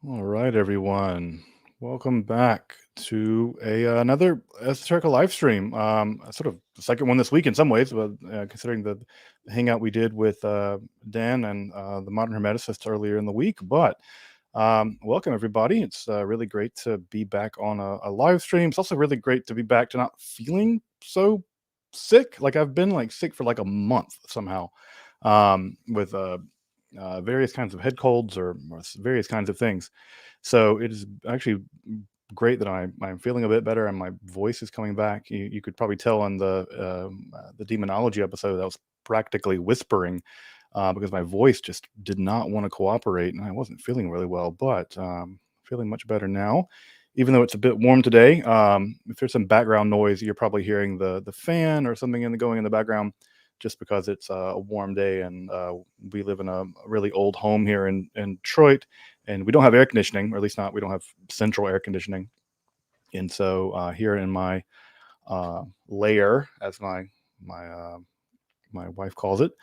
All right, everyone. Welcome back to another esoterica live stream. Sort of the second one this week in some ways, but considering the hangout we did with Dan and the Modern Hermeticist earlier in the week. But welcome, everybody. It's really great to be back on a live stream. It's also really great to be back to not feeling so sick. Like I've been like sick for like a month somehow with various kinds of head colds or various kinds of things. So it is actually great that I'm feeling a bit better and my voice is coming back. You could probably tell on the demonology episode that I was practically whispering because my voice just did not want to cooperate and I wasn't feeling really well, but feeling much better now. Even though it's a bit warm today, if there's some background noise, you're probably hearing the fan or something going in the background, just because it's a warm day and we live in a really old home here in Detroit, and we don't have air conditioning, or at least not, we don't have central air conditioning. And so here in my lair, as my wife calls it,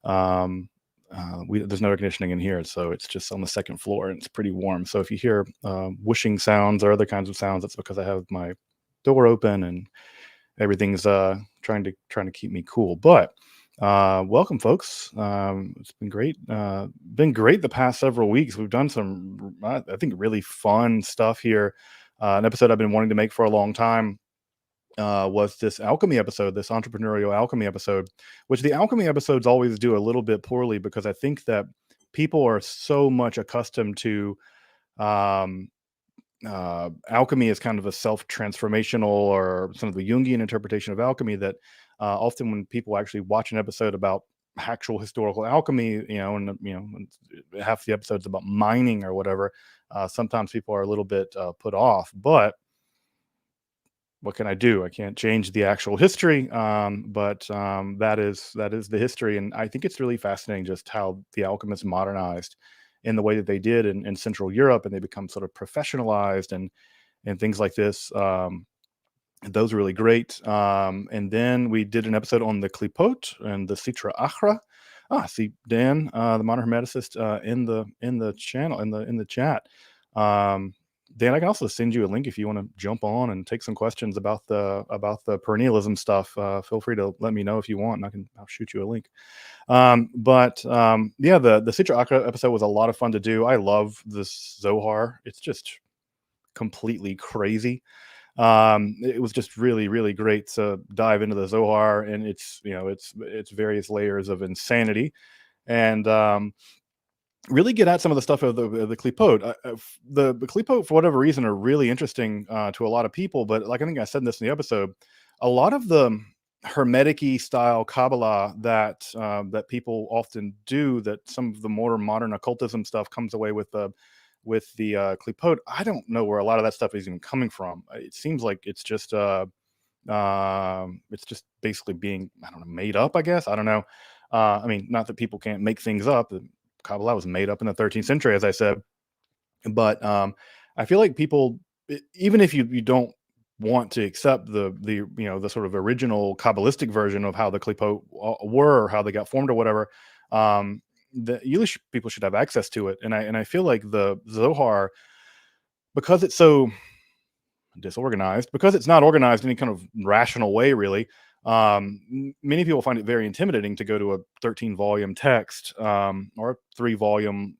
there's no air conditioning in here, so it's just on the second floor and it's pretty warm. So if you hear whooshing sounds or other kinds of sounds, that's because I have my door open and everything's trying to keep me cool. But welcome, folks. It's been great. Been great the past several weeks. We've done some, I think, really fun stuff here. An episode I've been wanting to make for a long time was this alchemy episode, this entrepreneurial alchemy episode, which the alchemy episodes always do a little bit poorly because I think that people are so much accustomed to um, alchemy is kind of a self-transformational or some of the Jungian interpretation of alchemy that often when people actually watch an episode about actual historical alchemy, and half the episodes about mining or whatever, sometimes people are a little bit put off. But what can I do? I can't change the actual history, but that is the history, and I think it's really fascinating just how the alchemists modernized in the way that they did in Central Europe, and they become sort of professionalized and things like this. Those are really great. And then we did an episode on the Klippot and the Sitra Achra. See Dan, the modern hermeticist, in the channel in the chat. Dan, I can also send you a link if you want to jump on and take some questions about the perennialism stuff. Feel free to let me know if you want, and I'll shoot you a link. Yeah, the Sitra Achra episode was a lot of fun to do. I love this Zohar. It's just completely crazy. It was just really great to dive into the Zohar and its various layers of insanity, and really get at some of the stuff of the Klippot. The Klippot, for whatever reason, are really interesting to a lot of people. But like I think I said this in the episode, a lot of the Hermetic-y style Kabbalah that people often do, that some of the more modern occultism stuff comes away with the Klippot. I don't know where a lot of that stuff is even coming from. It seems like it's just basically being, I don't know, made up, I guess. I don't know. I mean, not that people can't make things up. Kabbalah was made up in the 13th century, as I said. But I feel like people, even if you don't want to accept the sort of original Kabbalistic version of how the Klippot were, or how they got formed or whatever, the Yiddish people should have access to it. And I feel like the Zohar, because it's so disorganized, because it's not organized in any kind of rational way, really, many people find it very intimidating to go to a 13-volume text or a 3-volume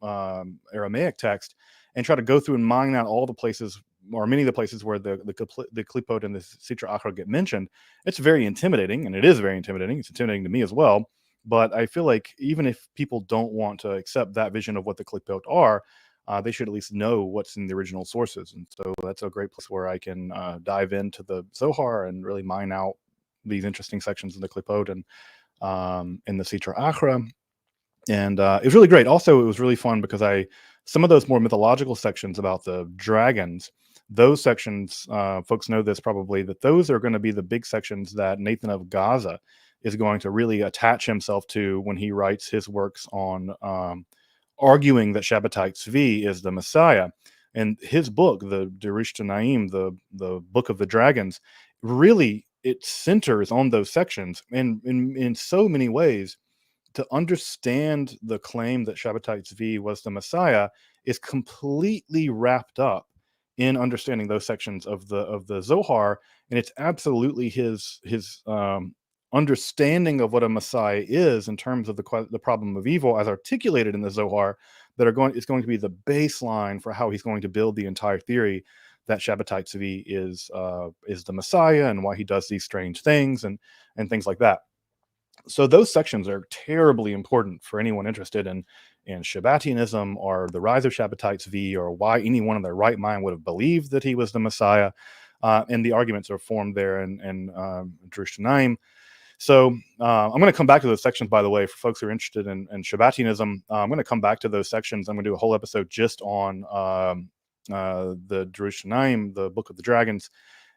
Aramaic text and try to go through and mine out all the places, or many of the places where the Klippot and the Sitra Achra get mentioned. It's very intimidating, and it is very intimidating. It's intimidating to me as well. But I feel like even if people don't want to accept that vision of what the Klippot are, they should at least know what's in the original sources. And so that's a great place where I can dive into the Zohar and really mine out these interesting sections in the Klippot and in the Sitra Achra. And it was really great. Also, it was really fun because some of those more mythological sections about the dragons, those sections, folks know this probably, that those are going to be the big sections that Nathan of Gaza is going to really attach himself to when he writes his works on arguing that Shabbatai Tzvi is the Messiah. And his book, the Derish Tanaim, the Book of the Dragons, really, it centers on those sections. And in so many ways, to understand the claim that Shabbatai Tzvi was the Messiah is completely wrapped up in understanding those sections of the Zohar, and it's absolutely his understanding of what a Messiah is in terms of the problem of evil as articulated in the Zohar that is going to be the baseline for how he's going to build the entire theory that Shabbatai Tzvi is the Messiah and why he does these strange things and things like that. So those sections are terribly important for anyone interested in Sabbateanism or the rise of Shabbatai Tzvi, or why anyone in their right mind would have believed that he was the Messiah. And the arguments are formed there in Jerusalem. So I'm going to come back to those sections, by the way, for folks who are interested in Sabbateanism. I'm going to come back to those sections. I'm going to do a whole episode just on the Jerusalem, the Book of the Dragons,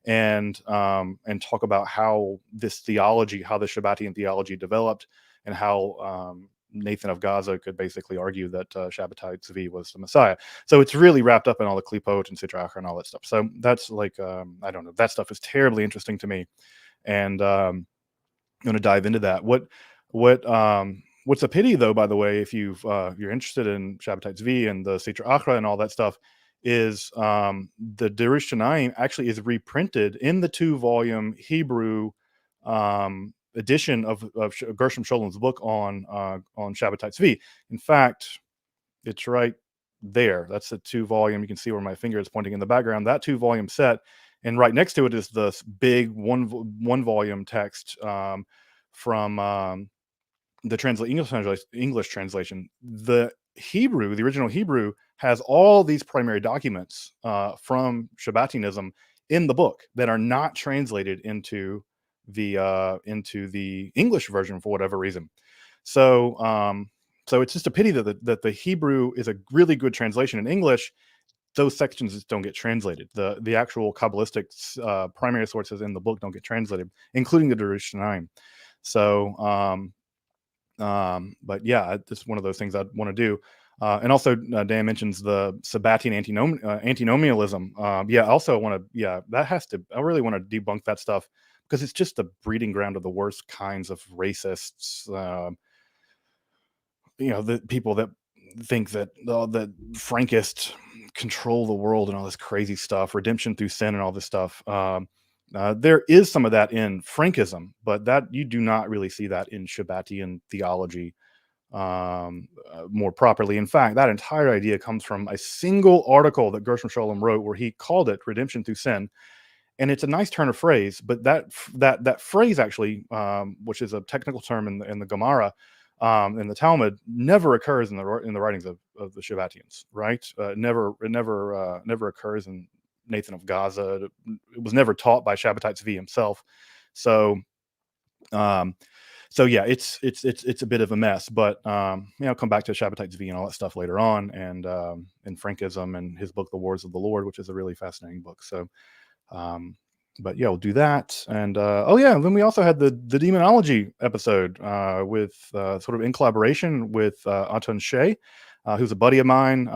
and talk about how this theology, how the Shabbatian theology developed, and how Nathan of Gaza could basically argue that Shabbatai Tzvi was the Messiah. So it's really wrapped up in all the Klipot and Sitracha and all that stuff. So that's like, I don't know, that stuff is terribly interesting to me. And I'm going to dive into that. What's a pity, though, by the way, if you're interested in Shabbatai Tzvi and the Sitra Achra and all that stuff, is the Derush Shanaim actually is reprinted in the 2-volume Hebrew edition of Gershom Sholom's book on Shabbatai Tzvi. In fact, it's right there. That's the 2-volume. You can see where my finger is pointing in the background. That 2-volume set, and right next to it is the big one volume text from the English translation. The original Hebrew, has all these primary documents from Shabbatianism in the book that are not translated into the English version for whatever reason. So it's just a pity that the Hebrew is a really good translation in English. Those sections just don't get translated. The actual Kabbalistic primary sources in the book don't get translated, including the Derush Shanaim. So but yeah, it's one of those things I'd want to do. And also, Dan mentions the Sabbatean antinomialism. I really want to debunk that stuff, because it's just the breeding ground of the worst kinds of racists. The people that think that that Frankists control the world and all this crazy stuff, redemption through sin and all this stuff. There is some of that in Frankism, but that you do not really see that in Shabbatian theology more properly. In fact, that entire idea comes from a single article that Gershom Scholem wrote, where he called it redemption through sin. And it's a nice turn of phrase, but that phrase actually, which is a technical term in the Gemara, in the Talmud, never occurs in the writings of the Shabbatians, right? It never occurs in Nathan of Gaza. It was never taught by Shabbatai Tzvi himself. So yeah, it's a bit of a mess, but I'll come back to Shabbatai Tzvi and all that stuff later on, and Frankism and his book, The Wars of the Lord, which is a really fascinating book. So, but yeah, we'll do that. And then we also had the Demonology episode with sort of in collaboration with Anton Shea, who's a buddy of mine.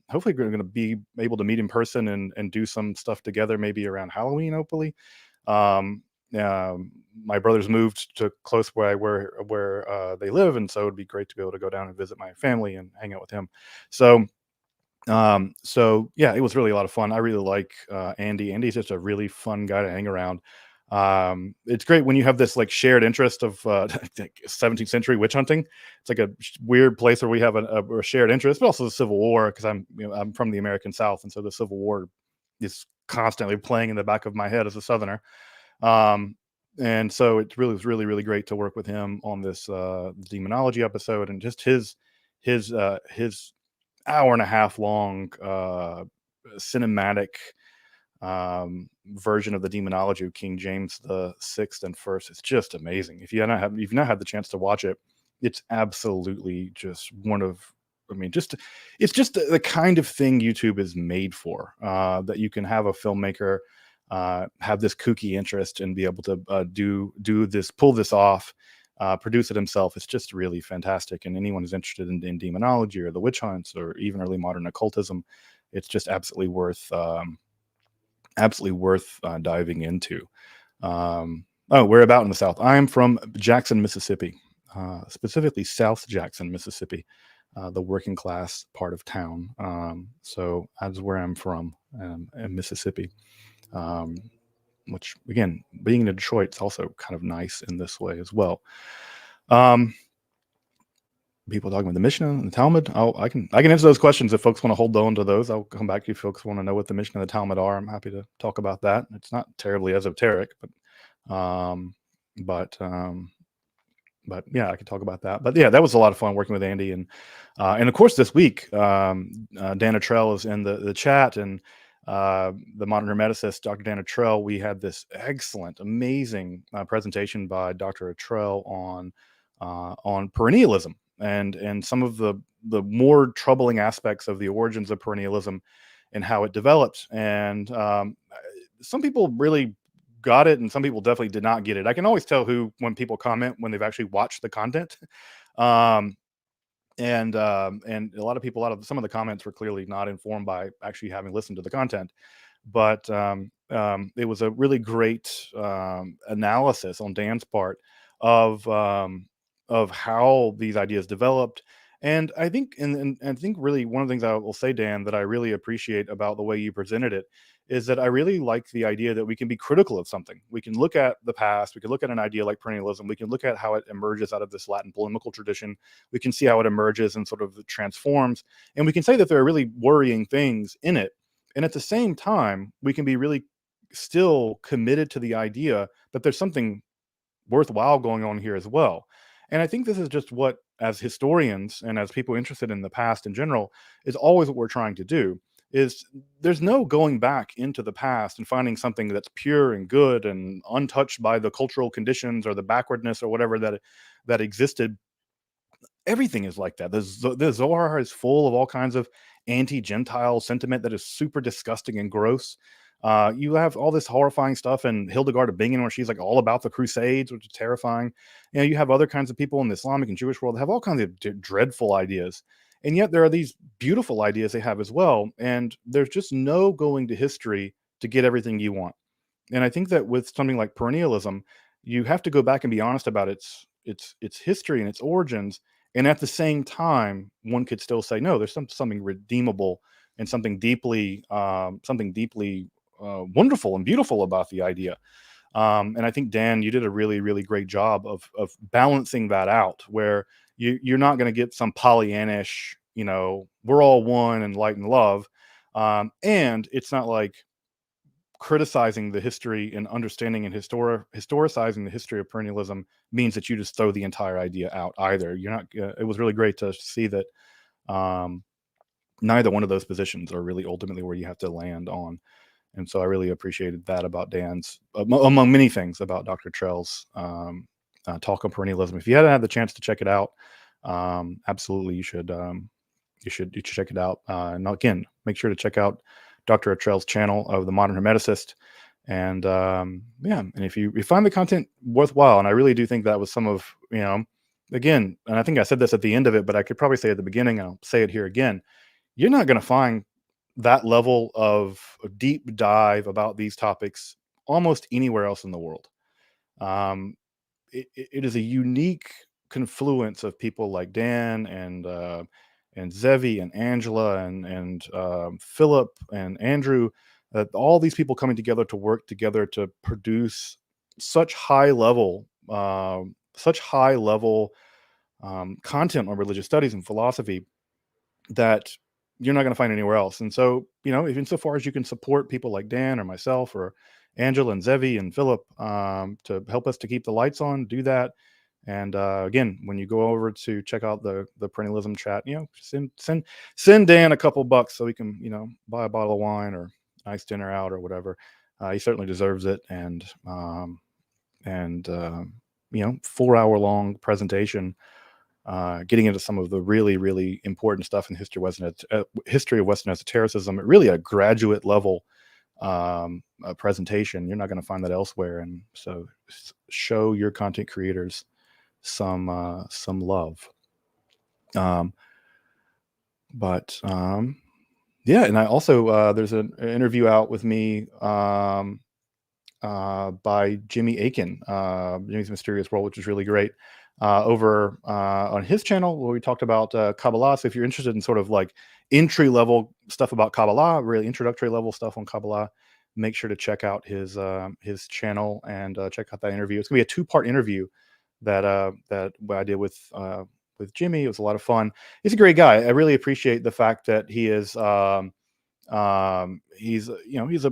Hopefully we're going to be able to meet in person and do some stuff together, maybe around Halloween, hopefully. My brothers moved to close where they live, and so it'd be great to be able to go down and visit my family and hang out with him. So yeah, it was really a lot of fun. I really like Andy. Andy's just a really fun guy to hang around. It's great when you have this like shared interest of 17th century witch hunting. It's like a weird place where we have a shared interest, but also the Civil War, because I'm from the American South, and so the Civil War is constantly playing in the back of my head as a Southerner. And so it really was really great to work with him on this Demonology episode, and just his hour and a half long cinematic version of the Demonology of King James the Sixth and First. It's just amazing. If you've not had the chance to watch it, it's absolutely just one of, it's just the kind of thing YouTube is made for, that you can have a filmmaker have this kooky interest and be able to do this, pull this off, produce it himself. It's just really fantastic. And anyone who's interested in demonology or the witch hunts or even early modern occultism, it's just absolutely worth diving into. Where about in the South? I'm from Jackson, Mississippi. specifically South Jackson, Mississippi, the working class part of town. So that's where I'm from, in Mississippi. Which again, being in Detroit is also kind of nice in this way as well. People talking about the Mishnah and the Talmud. I can answer those questions if folks want to hold on to those. I'll come back to you if folks want to know what the Mishnah and the Talmud are. I'm happy to talk about that. It's not terribly esoteric, but yeah, I could talk about that. But yeah, that was a lot of fun working with Andy, and of course this week, Dana Trell is in the chat, and the modern hermeticist, Dr. Dana Trell. We had this excellent, amazing presentation by Dr. Trell on perennialism and some of the more troubling aspects of the origins of perennialism and how it developed. And some people really got it, and some people definitely did not get it. I can always tell when people comment when they've actually watched the content. And a lot of people, some of the comments were clearly not informed by actually having listened to the content. But it was a really great analysis on Dan's part of how these ideas developed. And I think, and I think really one of the things I will say, Dan, that I really appreciate about the way you presented it is that I really like the idea that we can be critical of something. We can look at the past. We can look at an idea like perennialism. We can look at how it emerges out of this Latin polemical tradition. We can see how it emerges and sort of transforms. And we can say that there are really worrying things in it. And at the same time, we can be really still committed to the idea that there's something worthwhile going on here as well. And I think this is just what, as historians and as people interested in the past in general, is always what we're trying to do. Is there's no going back into the past and finding something that's pure and good and untouched by the cultural conditions or the backwardness or whatever that existed. Everything is like that. The Zohar is full of all kinds of anti-Gentile sentiment that is super disgusting and gross. You have all this horrifying stuff in Hildegard of Bingen, where she's like all about the Crusades, which is terrifying. You have other kinds of people in the Islamic and Jewish world that have all kinds of dreadful ideas. And yet there are these beautiful ideas they have as well. And there's just no going to history to get everything you want. And I think that with something like perennialism, you have to go back and be honest about its history and its origins. And at the same time, one could still say, no, there's something redeemable and something deeply wonderful and beautiful about the idea. And I think, Dan, you did a really, really great job of balancing that out, where you're not going to get some Pollyannish, we're all one and light and love. And it's not like criticizing the history and understanding and historicizing the history of perennialism means that you just throw the entire idea out either. You're not. It was really great to see that neither one of those positions are really ultimately where you have to land on. And so I really appreciated that about Dan's, among many things, about Dr. Trell's talk on perennialism. If you haven't had the chance to check it out, absolutely you should check it out. And again, make sure to check out Dr. Trell's channel of The Modern Hermeticist. And and if you find the content worthwhile, and I really do think that was some of, again, and I think I said this at the end of it, but I could probably say at the beginning, and I'll say it here again, you're not going to find that level of deep dive about these topics almost anywhere else in the world. It is a unique confluence of people like Dan and Zevi and Angela and Philip and Andrew, all these people coming together to work together to produce such high level content on religious studies and philosophy that you're not going to find anywhere else. And so, even so far as you can support people like Dan or myself or Angela and Zevi and Philip to help us to keep the lights on, do that. And again, when you go over to check out the perennialism chat, send Dan a couple bucks so he can, buy a bottle of wine or nice dinner out or whatever. He certainly deserves it. And 4-hour long presentation, getting into some of the really, really important stuff in history of Western esotericism, really a graduate level presentation. You're not going to find that elsewhere. And so show your content creators some love. And I also there's an interview out with me by Jimmy Akin, Jimmy's Mysterious World, which is really great. over on his channel where we talked about Kabbalah. So if you're interested in sort of like entry level stuff about Kabbalah, really introductory level stuff on Kabbalah, make sure to check out his channel and check out that interview. It's gonna be a 2-part interview that I did with Jimmy. It was a lot of fun. He's a great guy. I really appreciate the fact that he is he's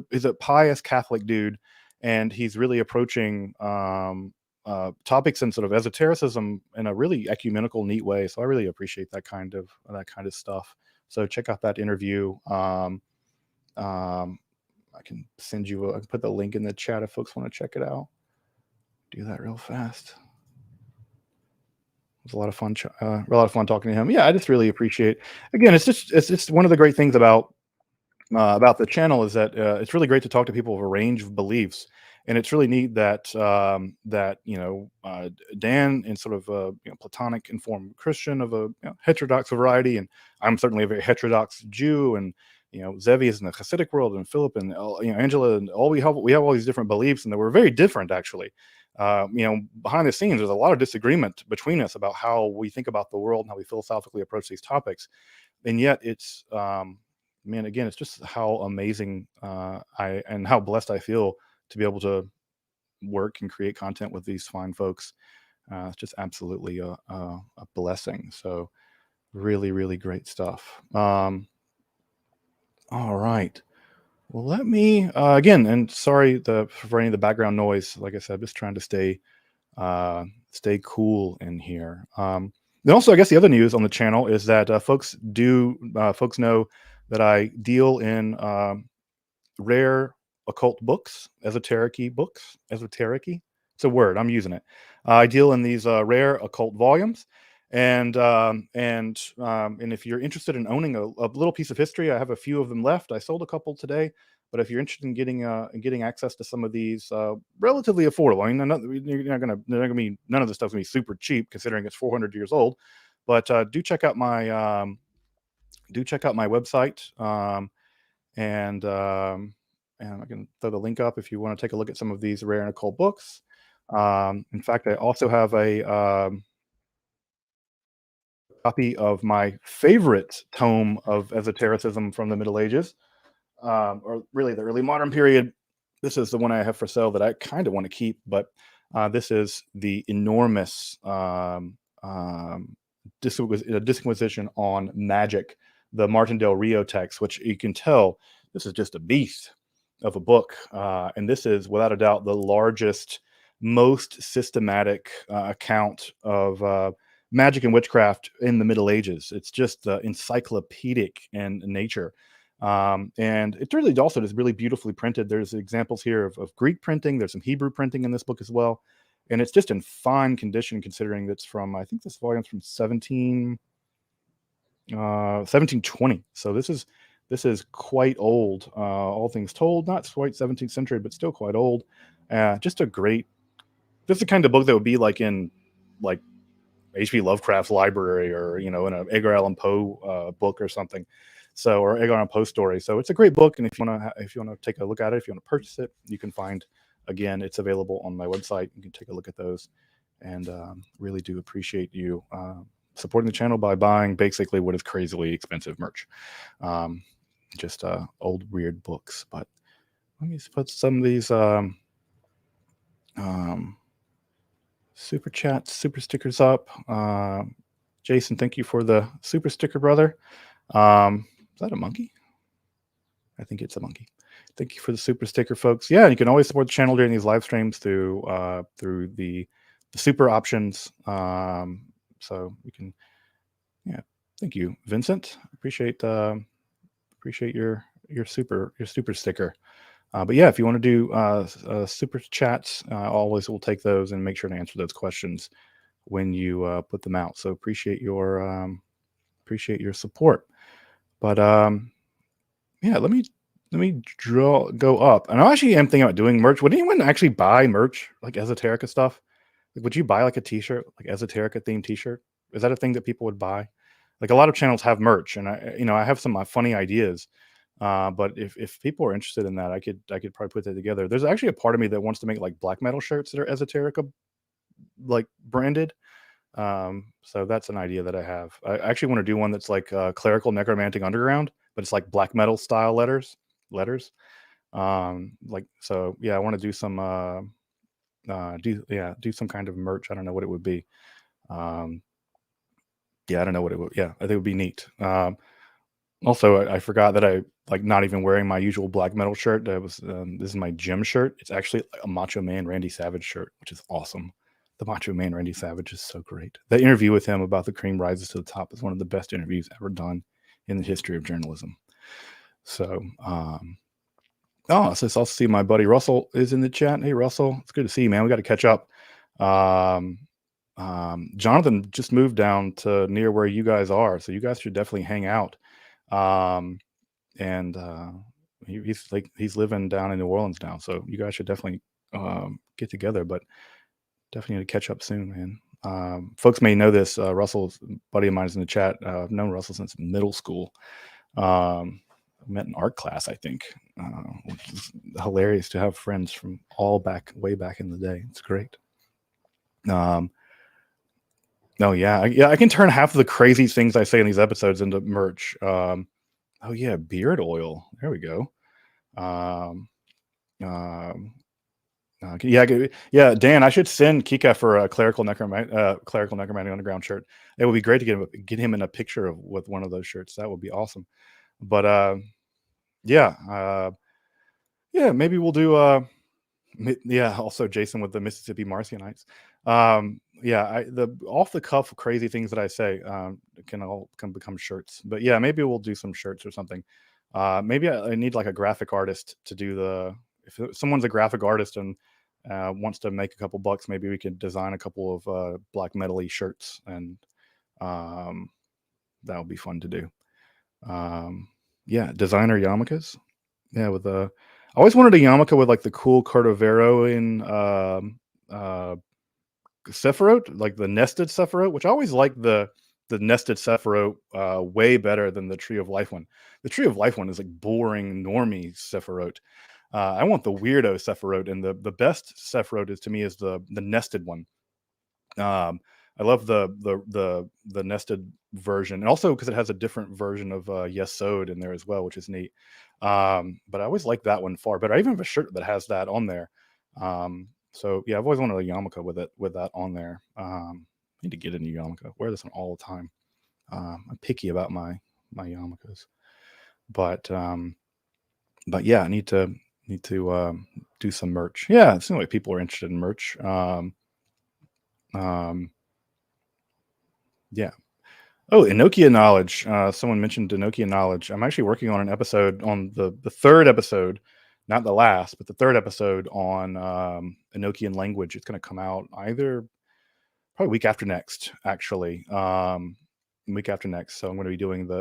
he's a pious Catholic dude, and he's really approaching topics and sort of esotericism in a really ecumenical, neat way. So I really appreciate that kind of stuff. So check out that interview. I can send you. I can put the link in the chat if folks want to check it out. Do that real fast. It was a lot of fun. A lot of fun talking to him. Yeah, I just really appreciate. Again, it's just one of the great things about the channel is that it's really great to talk to people of a range of beliefs, and it's really neat that Dan, in sort of a Platonic informed Christian of a heterodox variety, and I'm certainly a very heterodox Jew, and Zevi is in the Hasidic world, and Philip and Angela, and we have all these different beliefs, and that we're very different actually. Behind the scenes, there's a lot of disagreement between us about how we think about the world and how we philosophically approach these topics, and yet it's man, again, it's just how amazing and how blessed I feel to be able to work and create content with these fine folks. It's just absolutely a blessing. So really, really great stuff. All right. Well, let me again, and sorry for any of the background noise. Like I said, just trying to stay cool in here. And also, I guess the other news on the channel is that folks know that I deal in rare occult books, esoteric-y books. Esoteric-y? It's a word. I'm using it. I deal in these rare occult volumes, and if you're interested in owning a little piece of history, I have a few of them left. I sold a couple today, but if you're interested in getting access to some of these, relatively affordable. I mean, they're not gonna be, none of this stuff's gonna be super cheap considering it's 400 years old. But do check out my website, and I can throw the link up if you want to take a look at some of these rare and occult books. In fact, I also have a copy of my favorite tome of esotericism from the Middle Ages, or really the early modern period. This is the one I have for sale that I kind of want to keep, but this is the enormous disquisition on magic, the Martin Del Rio text, which you can tell this is just a beast of a book. And this is without a doubt the largest, most systematic account of magic and witchcraft in the Middle Ages. It's just encyclopedic in nature. And it really also is really beautifully printed. There's examples here of Greek printing. There's some Hebrew printing in this book as well. And it's just in fine condition considering that's from, I think this volume's from 1720. So this is quite old, all things told, not quite 17th century, but still quite old. Just a great, this is the kind of book that would be like in like H.P. Lovecraft's library, or in an Edgar Allan Poe book or something. So, or Edgar Allan Poe story. So it's a great book, and if you want to take a look at it, if you want to purchase it, you can find. Again, it's available on my website. You can take a look at those, and really do appreciate you supporting the channel by buying basically what is crazily expensive merch. Just old weird books. But let me put some of these super chats, super stickers up. Jason, thank you for the super sticker, brother. Is that a monkey? I think it's a monkey. Thank you for the super sticker, folks. Yeah, you can always support the channel during these live streams through the super options. So you can, yeah. Thank you, Vincent. Appreciate your super sticker. But yeah, if you want to do super chats, always will take those and make sure to answer those questions when you put them out. So appreciate your support. But yeah, let me go up. And I actually am thinking about doing merch. Would anyone actually buy merch, like esoterica stuff? Like, would you buy like a t-shirt, like esoterica themed t-shirt? Is that a thing that people would buy? Like, a lot of channels have merch, and I have some funny ideas. But if people are interested in that, I could probably put that together. There's actually a part of me that wants to make like black metal shirts that are esoterica like branded. So that's an idea that I have. I actually want to do one that's like clerical necromantic underground, but it's like black metal style letters. Like, so yeah, I want to do some do some kind of merch. I don't know what it would be. Yeah, I don't know what it would. Yeah, I think it would be neat. Also, I forgot that I like not even wearing my usual black metal shirt. That was this is my gym shirt. It's actually a Macho Man Randy Savage shirt, which is awesome. The Macho Man Randy Savage is so great. The interview with him about the cream rises to the top is one of the best interviews ever done in the history of journalism. So, oh, so I'll see my buddy Russell is in the chat. Hey, Russell, it's good to see you, man. We got to catch up. Jonathan just moved down to near where you guys are, so you guys should definitely hang out. And he's living down in New Orleans now, so you guys should definitely get together. But definitely need to catch up soon, man. Folks may know this. Russell's a buddy of mine is in the chat. I've known Russell since middle school. Met in art class, I think, which is hilarious to have friends from way back in the day. It's great. Oh yeah, I can turn half of the crazy things I say in these episodes into merch. Oh yeah, beard oil. There we go. Yeah, Dan, I should send Kika for a clerical necromantic underground shirt. It would be great to get him in a picture with one of those shirts. That would be awesome. But yeah, maybe we'll do also Jason with the Mississippi Marcionites. The off the cuff crazy things that I say can become shirts. But yeah, maybe we'll do some shirts or something. Maybe I need like a graphic artist to do if someone's a graphic artist and wants to make a couple bucks, maybe we could design a couple of black metal-y shirts, and that would be fun to do. Designer yarmulkes. Yeah, with I always wanted a yarmulke with like the cool Cordovero in Sephiroth, like the nested Sephiroth, which I always like the nested Sephiroth way better than the Tree of Life one. The Tree of Life one is like boring normie Sephiroth. I want the weirdo Sephiroth, and the best Sephiroth is the nested one. I love the nested version, and also because it has a different version of Yesod in there as well, which is neat. But I always like that one far better. I even have a shirt that has that on there. So yeah, I've always wanted a yarmulke with that on there. I need to get a new yarmulke. Wear this one all the time. I'm picky about my yarmulkes, but yeah, I need to do some merch. Yeah, it seems like people are interested in merch. Yeah. Oh, Enochian knowledge. Someone mentioned Enochian knowledge. I'm actually working on an episode on the third episode, not the last, but the third episode on Enochian language. It's going to come out probably week after next, actually. Week after next. So I'm going to be doing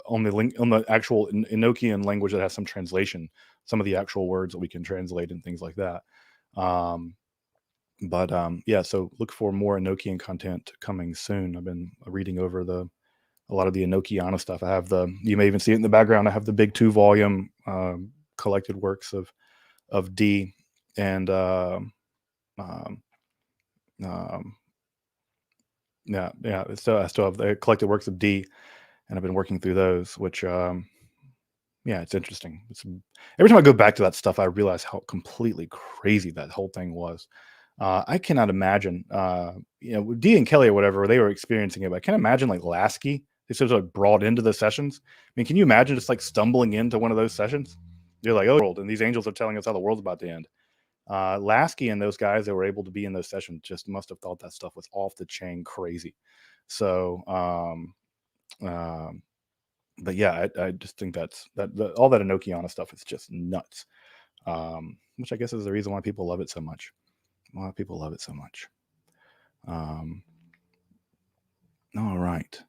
on the actual Enochian language that has some translation, some of the actual words that we can translate and things like that. So look for more Enochian content coming soon. I've been reading over a lot of the Enochiana stuff. I have you may even see it in the background. I have the big 2-volume collected works of D, and I still have the collected works of D, and I've been working through those, which it's interesting. Every time I go back to that stuff, I realize how completely crazy that whole thing was. I cannot imagine, D and Kelly or whatever, they were experiencing it, but I can't imagine like Lasky. They sort of like brought into the sessions. I mean, can you imagine just like stumbling into one of those sessions? You're like, oh, world, and these angels are telling us how the world's about to end. Lasky and those guys that were able to be in those sessions just must have thought that stuff was off the chain crazy. So, but yeah, I just think all that Enochiana stuff is just nuts. Which I guess is the reason why people love it so much. A lot of people love it so much. All right.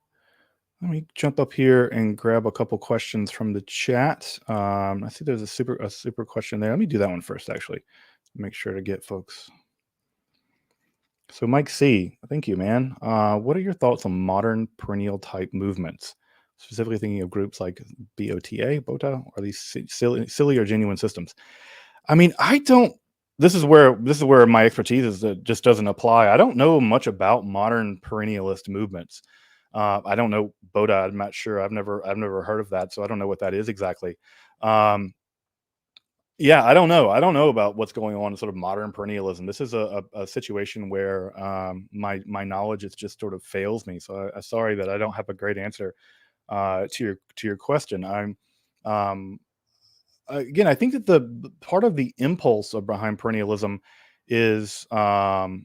Let me jump up here and grab a couple questions from the chat. I see there's a super question there. Let me do that one first, actually. Make sure to get folks. So Mike C, thank you, man. What are your thoughts on modern perennial type movements? Specifically thinking of groups like BOTA, or these silly or genuine systems. I mean, I don't this is where my expertise is, that just doesn't apply. I don't know much about modern perennialist movements. I don't know Boda. I'm not sure. I've never heard of that, so I don't know what that is exactly. Yeah, I don't know. I don't know about what's going on in sort of modern perennialism. This is a situation where my knowledge is just sort of fails me. So I'm sorry that I don't have a great answer to your question. Um, again, I think that the part of the impulse of behind perennialism is I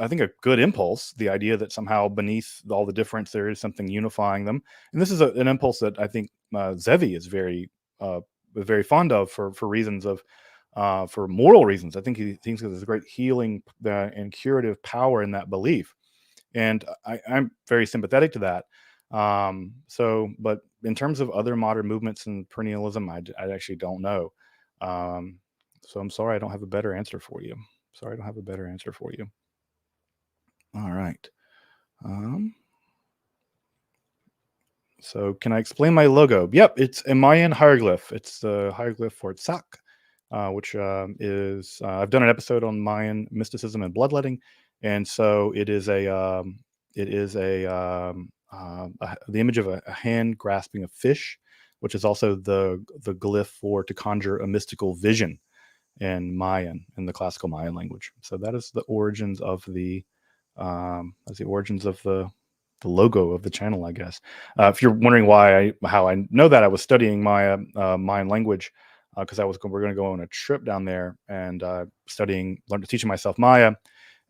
think a good impulse. The idea that somehow beneath all the difference there is something unifying them, and this is an impulse that I think Zevi is very fond of for reasons of for moral reasons. I think he thinks there's a great healing and curative power in that belief, and I'm very sympathetic to that. But in terms of other modern movements in perennialism, I actually don't know. So I'm sorry I don't have a better answer for you. Sorry I don't have a better answer for you. All right. So can I explain my logo? Yep, it's a Mayan hieroglyph. It's the hieroglyph for Tzak, which is I've done an episode on Mayan mysticism and bloodletting, and so it is the image of a hand grasping a fish, which is also the glyph for to conjure a mystical vision in Mayan, in the classical Mayan language. So that is the origins of the the logo of the channel, I guess. If you're wondering how I know that, I was studying my Mayan language because we're going to go on a trip down there and teaching myself Maya,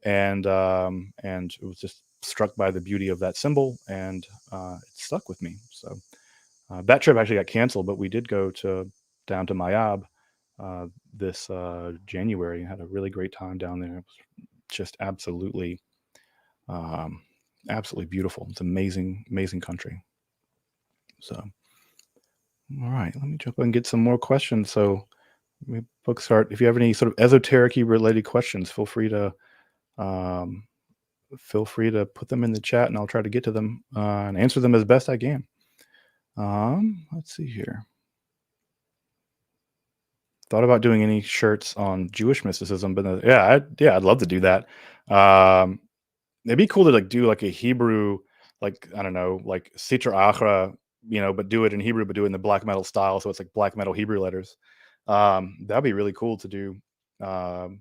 and it was just struck by the beauty of that symbol, and it stuck with me. So that trip actually got canceled, but we did go down to Mayab this January. Had a really great time down there. It was just absolutely beautiful. It's amazing country. So, all right, let me jump and get some more questions. So, folks, if you have any sort of esoteric-y related questions, feel free to put them in the chat, and I'll try to get to them and answer them as best I can. Let's see here. Thought about doing any shirts on Jewish mysticism, but I'd love to do that. It'd be cool to do like a Hebrew, like, I don't know, like Sitra Achra, but do it in Hebrew, but do it in the black metal style. So it's like black metal Hebrew letters. That'd be really cool to do. Sitra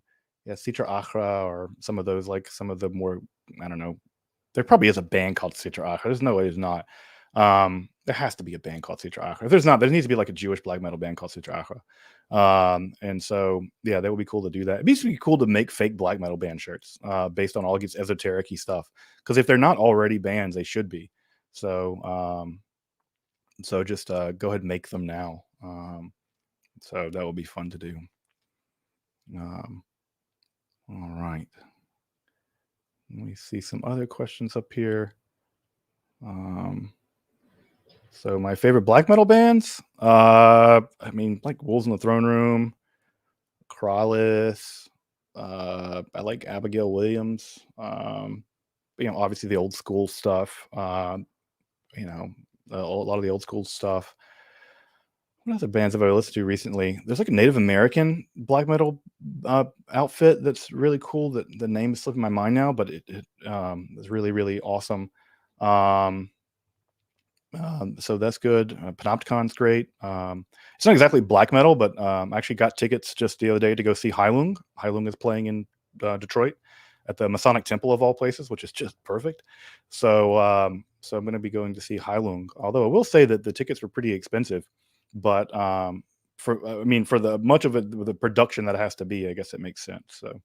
Achra, or some of those, like some of the more, I don't know. There probably is a band called Sitra Achra. There's no way there's not. There has to be a band called Sitra Achra. If there's not, there needs to be like a Jewish black metal band called Sitra Achra. And so, yeah, that would be cool to do that. It'd be cool to make fake black metal band shirts based on all these esoteric-y stuff. Because if they're not already bands, they should be. So, just go ahead and make them now. So that will be fun to do. All right. Let me see some other questions up here. So my favorite black metal bands, I mean, like Wolves in the Throne Room, Krallis. I like Abigail Williams. Obviously the old school stuff. A lot of the old school stuff. What other bands have I listened to recently? There's like a Native American black metal outfit that's really cool. That the name is slipping my mind now, but it is really, really awesome. So that's good. Panopticon's great. It's not exactly black metal, but I actually got tickets just the other day to go see Heilung. Heilung is playing in Detroit at the Masonic Temple of all places, which is just perfect. So I'm going to be going to see Heilung. Although I will say that the tickets were pretty expensive, but for the much of it, the production that it has to be, I guess it makes sense. So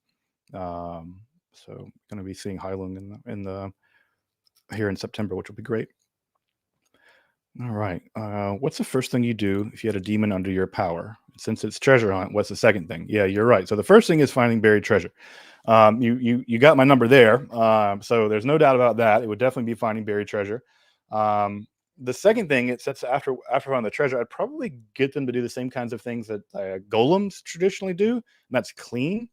going to be seeing Heilung here in September, which will be great. All right. What's the first thing you do if you had a demon under your power? Since it's treasure hunt, what's the second thing? Yeah, you're right. So the first thing is finding buried treasure. You got my number there. So there's no doubt about that. It would definitely be finding buried treasure. The second thing, it sets after finding the treasure, I'd probably get them to do the same kinds of things that golems traditionally do, and that's clean.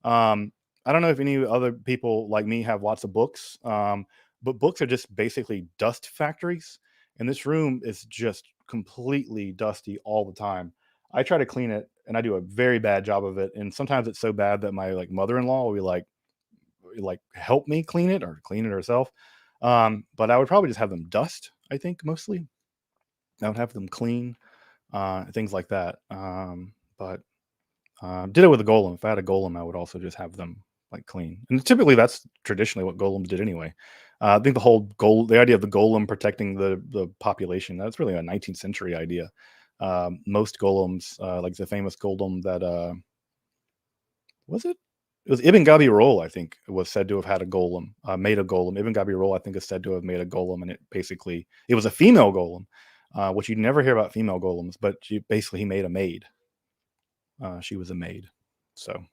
I don't know if any other people like me have lots of books, but books are just basically dust factories. And this room is just completely dusty all the time. I try to clean it, and I do a very bad job of it. And sometimes it's so bad that my like mother-in-law will be like help me clean it or clean it herself. But I would probably just have them dust. I think mostly I would have them clean, things like that. But did it with a golem. If I had a golem, I would also just have them like clean. And typically, that's traditionally what golems did anyway. I think the idea of the golem protecting the population, that's really a 19th century idea. Most golems, like the famous golem that was it? It was Ibn Gabirol, I think, was said to have had a golem, made a golem. Ibn Gabirol, I think, is said to have made a golem, and it was a female golem, which you never hear about female golems, but he made a maid. She was a maid. So,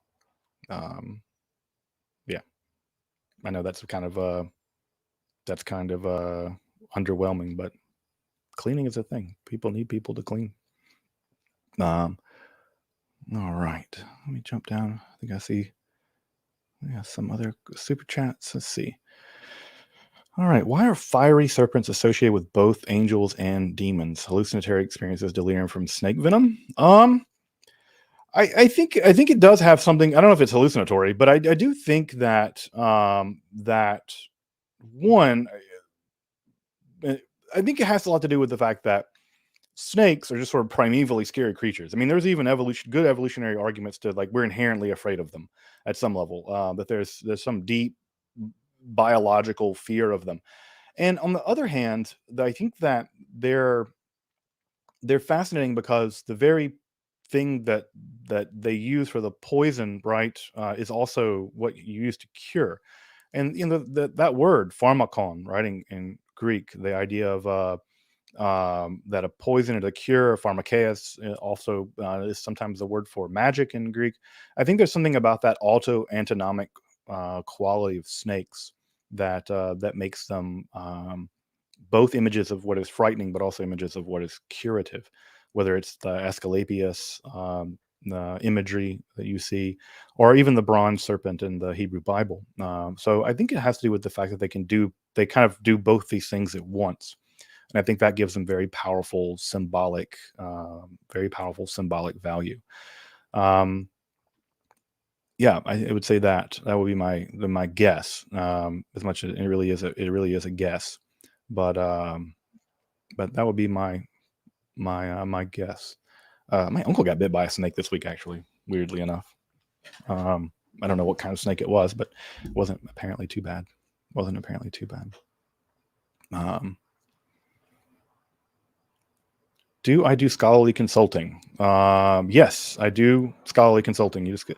um, yeah, I know that's kind of underwhelming, but cleaning is a thing. People need people to clean. All right, let me jump down. I think I see some other super chats. Let's see. All right, why are fiery serpents associated with both angels and demons? Hallucinatory experiences, delirium from snake venom. I think it does have something. I don't know if it's hallucinatory, but I do think that that one. I think it has a lot to do with the fact that snakes are just sort of primevally scary creatures. I mean, there's even good evolutionary arguments to like we're inherently afraid of them at some level. That there's some deep biological fear of them. And on the other hand, I think that they're fascinating because the very thing that they use for the poison, right, is also what you use to cure. And that word pharmakon, right, in Greek, the idea of that a poison is a cure, pharmakeia, also is sometimes the word for magic in Greek. I think there's something about that antinomic quality of snakes that makes them both images of what is frightening, but also images of what is curative, whether it's the Asclepius imagery that you see, or even the bronze serpent in the Hebrew Bible. So I think it has to do with the fact that they kind of do both these things at once. And I think that gives them very powerful symbolic value. Yeah, I would say that would be my guess. As much as it really is a guess, but that would be my guess. My uncle got bit by a snake this week, actually, weirdly enough. I don't know what kind of snake it was, but it wasn't apparently too bad. Do I do scholarly consulting? Yes, I do scholarly consulting. You just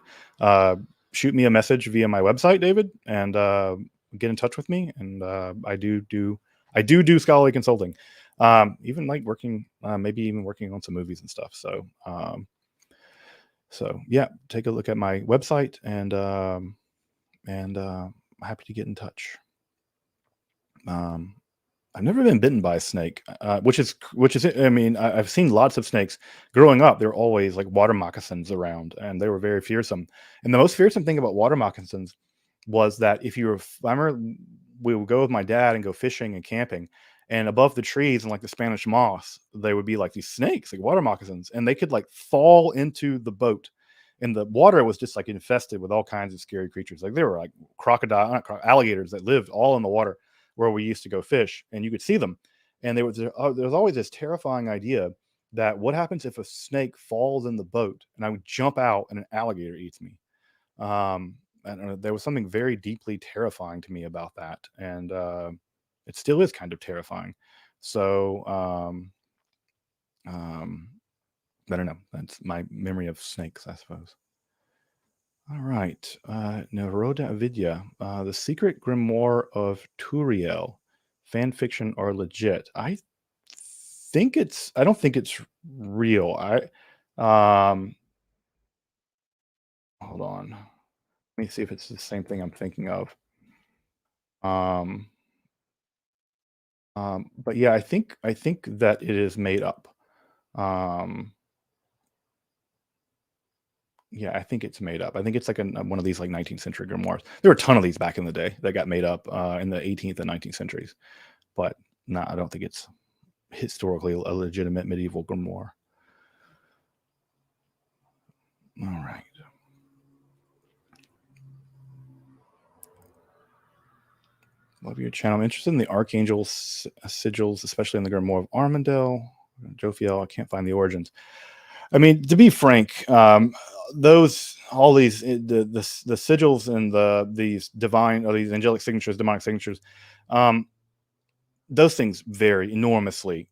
shoot me a message via my website, David, and get in touch with me. And I do scholarly consulting. Even like working, maybe even working on some movies and stuff. So, yeah, take a look at my website, and happy to get in touch. I've never been bitten by a snake, which is. I mean, I've seen lots of snakes. Growing up, there were always like water moccasins around, and they were very fearsome. And the most fearsome thing about water moccasins was that if you were, I remember we would go with my dad and go fishing and camping, and above the trees and like the Spanish moss, they would be like these snakes, like water moccasins, and they could like fall into the boat. And the water was just like infested with all kinds of scary creatures. Like there were like alligators that lived all in the water where we used to go fish, and you could see them. And there was always this terrifying idea that what happens if a snake falls in the boat and I would jump out and an alligator eats me. I don't know, there was something very deeply terrifying to me about that, and it still is kind of terrifying. So I don't know. That's my memory of snakes, I suppose. All right. Naroda Vidya, the secret grimoire of Turiel, fan fiction or legit? I don't think it's real. Hold on. Let me see if it's the same thing I'm thinking of. Um, but yeah, I think that it is made up. Yeah, I think it's made up. I think it's like one of these like 19th century grimoires. There were a ton of these back in the day that got made up in the 18th and 19th centuries, but I don't think it's historically a legitimate medieval grimoire. All right. Love your channel. I'm interested in the Archangel sigils, especially in the Grimoire of Armandel. Jophiel, I can't find the origins. I mean, to be frank, all these the sigils and these divine or these angelic signatures, demonic signatures, those things vary enormously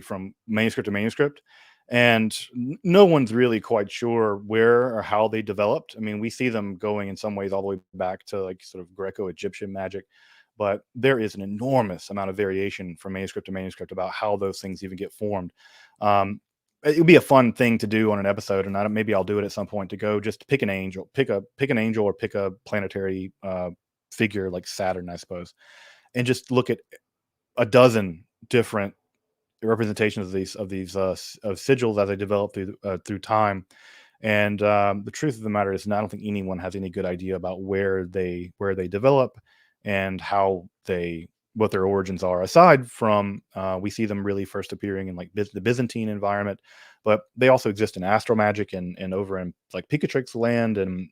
from manuscript to manuscript, and no one's really quite sure where or how they developed. I mean, we see them going in some ways all the way back to like sort of Greco-Egyptian magic, but there is an enormous amount of variation from manuscript to manuscript about how those things even get formed. It would be a fun thing to do on an episode, and maybe I'll do it at some point, to go just pick an angel, pick an angel, or pick a planetary figure like Saturn, I suppose, and just look at a dozen different representations of these of sigils as they develop through time. And the truth of the matter is, I don't think anyone has any good idea about where they develop and what their origins are, aside from we see them really first appearing in like the Byzantine environment, but they also exist in astral magic and over in like Picatrix land, and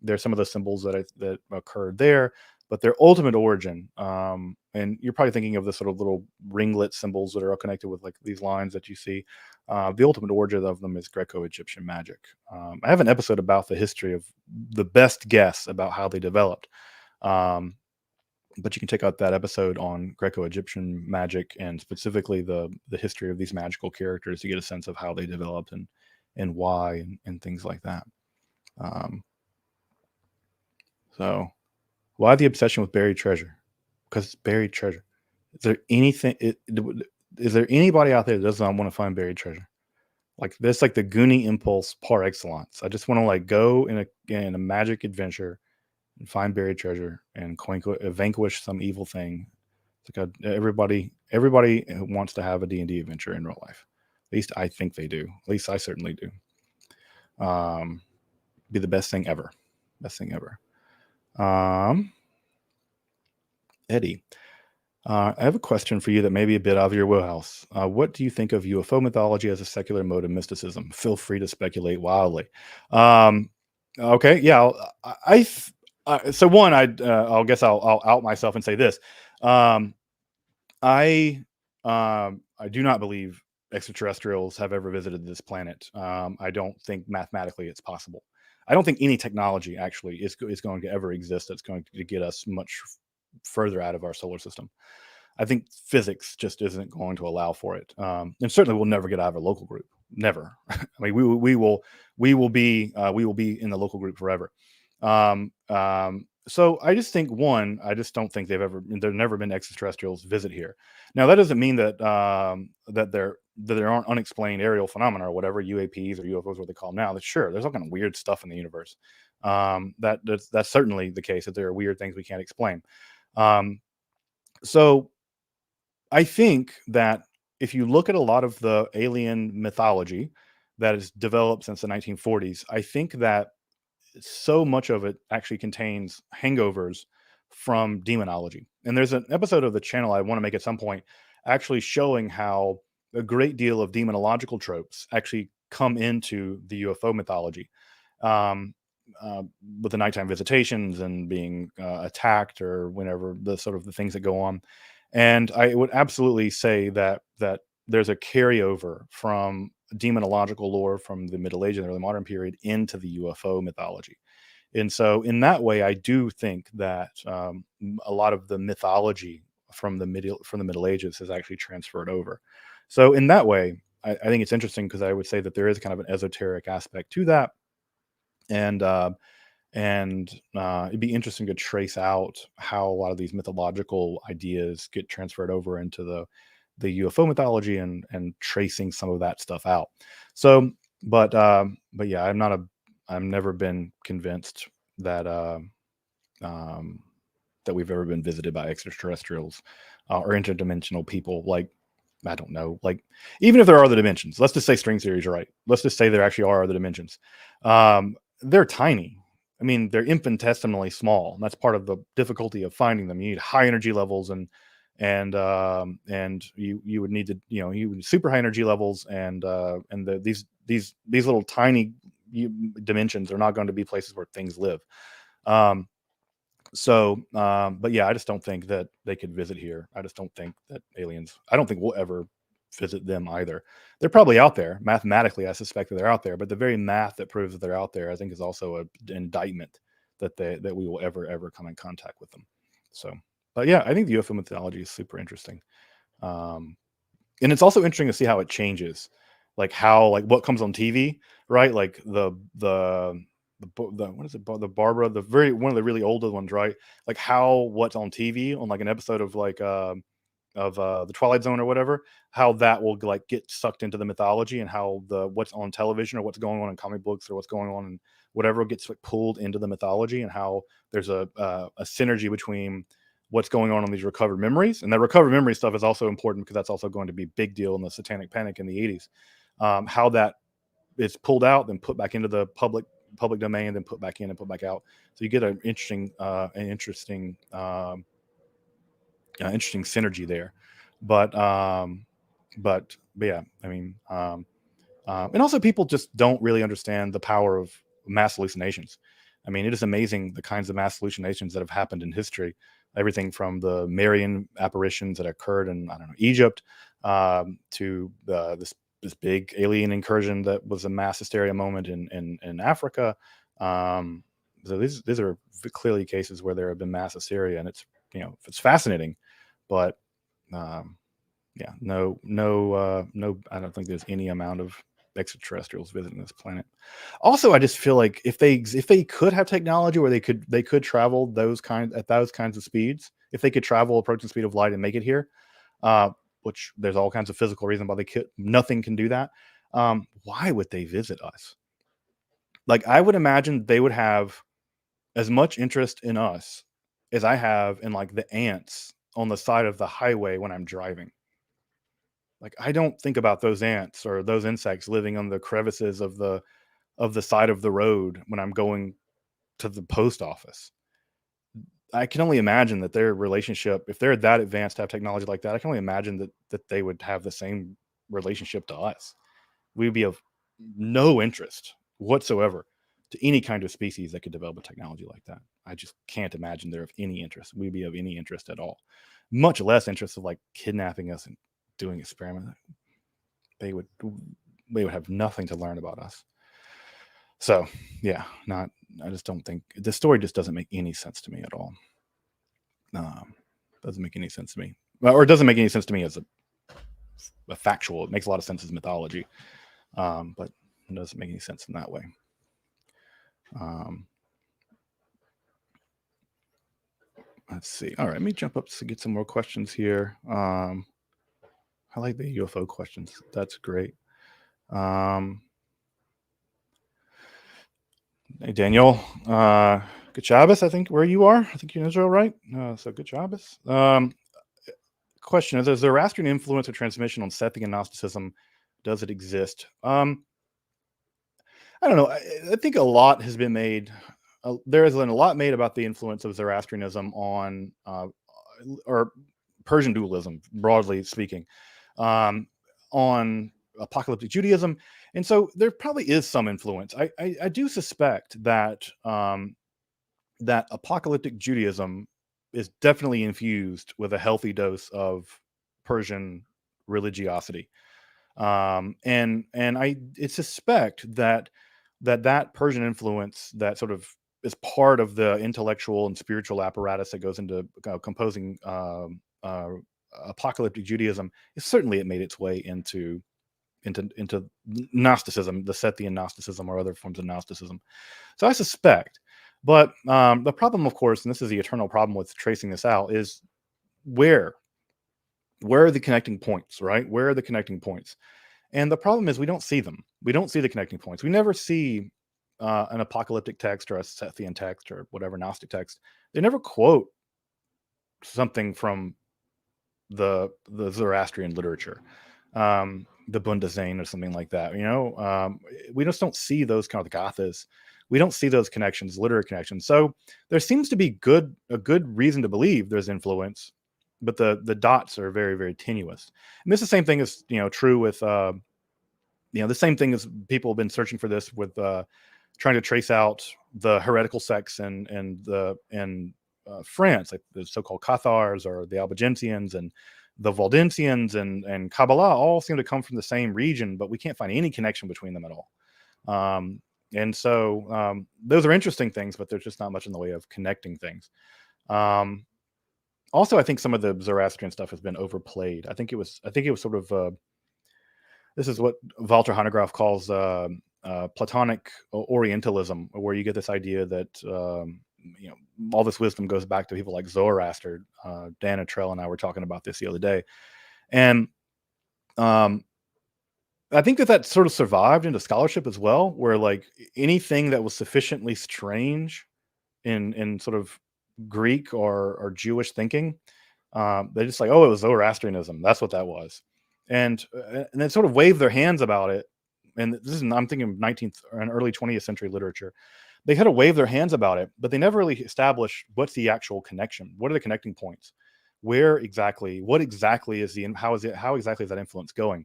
there's some of the symbols that occurred there. But their ultimate origin, and you're probably thinking of the sort of little ringlet symbols that are connected with like these lines that you see. The ultimate origin of them is Greco-Egyptian magic. I have an episode about the history of the best guess about how they developed. But you can check out that episode on Greco-Egyptian magic, and specifically the history of these magical characters, to get a sense of how they developed and why and things like that. So why the obsession with buried treasure? Because it's buried treasure. Is there anybody out there that does not want to find buried treasure? Like this, like the Goonie impulse par excellence. I just want to like go in a magic adventure and find buried treasure and vanquish some evil thing. It's like everybody who wants to have a D&D adventure in real life. At least I think they do. At least I certainly do. Be the best thing ever. Best thing ever. Eddie, I have a question for you that may be a bit out of your wheelhouse. What do you think of UFO mythology as a secular mode of mysticism? Feel free to speculate wildly. Okay, yeah. So one, I'll guess I'll out myself and say this. I do not believe extraterrestrials have ever visited this planet. I don't think mathematically it's possible. I don't think any technology actually is going to ever exist that's going to get us much further out of our solar system. I think physics just isn't going to allow for it, and certainly we'll never get out of our local group. Never. I mean, we will be in the local group forever. So I just think, one, I just don't think there've never been extraterrestrials visit here. Now that doesn't mean that that there aren't unexplained aerial phenomena or whatever, UAPs or UFOs, what they call them now. That sure, there's all kind of weird stuff in the universe. That's certainly the case, that there are weird things we can't explain. So I think that if you look at a lot of the alien mythology that has developed since the 1940s, I think that so much of it actually contains hangovers from demonology. And there's an episode of the channel I want to make at some point actually showing how a great deal of demonological tropes actually come into the UFO mythology. With the nighttime visitations and being attacked, or whenever the sort of the things that go on. And I would absolutely say that there's a carryover from demonological lore from the Middle Ages and the early modern period into the UFO mythology. And so in that way, I do think that a lot of the mythology from the Middle Ages has actually transferred over. So in that way, I think it's interesting, because I would say that there is kind of an esoteric aspect to that. And it'd be interesting to trace out how a lot of these mythological ideas get transferred over into the UFO mythology, and tracing some of that stuff out. So, but yeah, I've never been convinced that that we've ever been visited by extraterrestrials or interdimensional people. Like, I don't know, like, even if there are other dimensions, let's just say string theories are right. Let's just say there actually are other dimensions. They're tiny. I mean, they're infinitesimally small. And that's part of the difficulty of finding them. You need high energy levels, and you would need to, you would super high energy levels, and these little tiny dimensions are not going to be places where things live. But yeah, I just don't think that they could visit here. I just don't think that aliens, I don't think we'll ever visit them either. They're probably out there. Mathematically, I suspect that they're out there, but the very math that proves that they're out there, I think, is also an indictment that we will ever come in contact with them. So, but yeah, I think the UFO mythology is super interesting. And it's also interesting to see how it changes, like what comes on TV, right? Like the what is it? The Barbara, one of the really older ones, right? Like what's on TV on like an episode of the Twilight Zone or whatever, how that will like get sucked into the mythology, and how what's on television or what's going on in comic books or what's going on in whatever gets like pulled into the mythology, and how there's a synergy between what's going on these recovered memories. And that recovered memory stuff is also important because that's also going to be a big deal in the Satanic Panic in the 80s. How that is pulled out, then put back into the public domain, then put back in and put back out. So you get an interesting synergy there. But yeah, I mean, and also people just don't really understand the power of mass hallucinations. I mean, it is amazing the kinds of mass hallucinations that have happened in history. Everything from the Marian apparitions that occurred in, I don't know, Egypt, to this big alien incursion that was a mass hysteria moment in Africa. So these are clearly cases where there have been mass hysteria, and it's fascinating, but yeah, no, I don't think there's any amount of extraterrestrials visiting this planet. Also, I just feel like if they could have technology where they could travel at those kinds of speeds, if they could travel approaching speed of light and make it here, which there's all kinds of physical reasons why nothing can do that. Why would they visit us? Like, I would imagine they would have as much interest in us as I have in like the ants on the side of the highway when I'm driving. Like, I don't think about those ants or those insects living on the crevices of the side of the road when I'm going to the post office. I can only imagine that their relationship, if they're that advanced to have technology like that, I can only imagine that they would have the same relationship to us. We would be of no interest whatsoever to any kind of species that could develop a technology like that. I just can't imagine they're of any interest. We'd be of any interest at all. Much less interest of like kidnapping us and doing experiments. They would have nothing to learn about us. So yeah, I just don't think the story just doesn't make any sense to me at all. Doesn't make any sense to me, or it doesn't make any sense to me as a factual. It makes a lot of sense as mythology, but it doesn't make any sense in that way. Let's see. All right, let me jump up to get some more questions here. I like the UFO questions. That's great. Hey, Daniel. Good Shabbos, I think, where you are. I think you're in Israel, right? So good Shabbos. Question: is there Zoroastrian influence or transmission on Sethian Gnosticism? Does it exist? I don't know. I think a lot has been made. There has been a lot made about the influence of Zoroastrianism on, or Persian dualism, broadly speaking, on apocalyptic Judaism, and so there probably is some influence. I do suspect that that apocalyptic Judaism is definitely infused with a healthy dose of Persian religiosity, and I suspect that Persian influence, that sort of is part of the intellectual and spiritual apparatus that goes into composing apocalyptic Judaism, is certainly it made its way into Gnosticism, the Sethian Gnosticism, or other forms of Gnosticism. So I suspect, but the problem, of course, and this is the eternal problem with tracing this out, is where are the connecting points, right? Where are the connecting points? And the problem is we don't see them. We don't see the connecting points. We never see an apocalyptic text or a Sethian text or whatever Gnostic text. They never quote something from the Zoroastrian literature, the Bundazain or something like that. We just don't see those kind of Gathas. We don't see those connections, literary connections. So there seems to be a good reason to believe there's influence, but the dots are very, very tenuous. And this is the same thing as true with the same thing as people have been searching for this with trying to trace out the heretical sects in France, like the so-called Cathars or the Albigensians and the Waldensians and Kabbalah all seem to come from the same region, but we can't find any connection between them at all. And so those are interesting things, but there's just not much in the way of connecting things. Also, I think some of the Zoroastrian stuff has been overplayed. I think it was sort of this is what Walter Hanegraaff calls Platonic Orientalism, where you get this idea that all this wisdom goes back to people like Zoroaster. Dan Atrell and I were talking about this the other day, and I think that sort of survived into scholarship as well, where like anything that was sufficiently strange in sort of Greek or Jewish thinking, they just like, oh, it was Zoroastrianism. That's what that was, and then sort of waved their hands about it. And this is, I'm thinking 19th and early 20th century literature. They kind of wave their hands about it, but they never really established what's the actual connection. What are the connecting points? What exactly is how exactly is that influence going?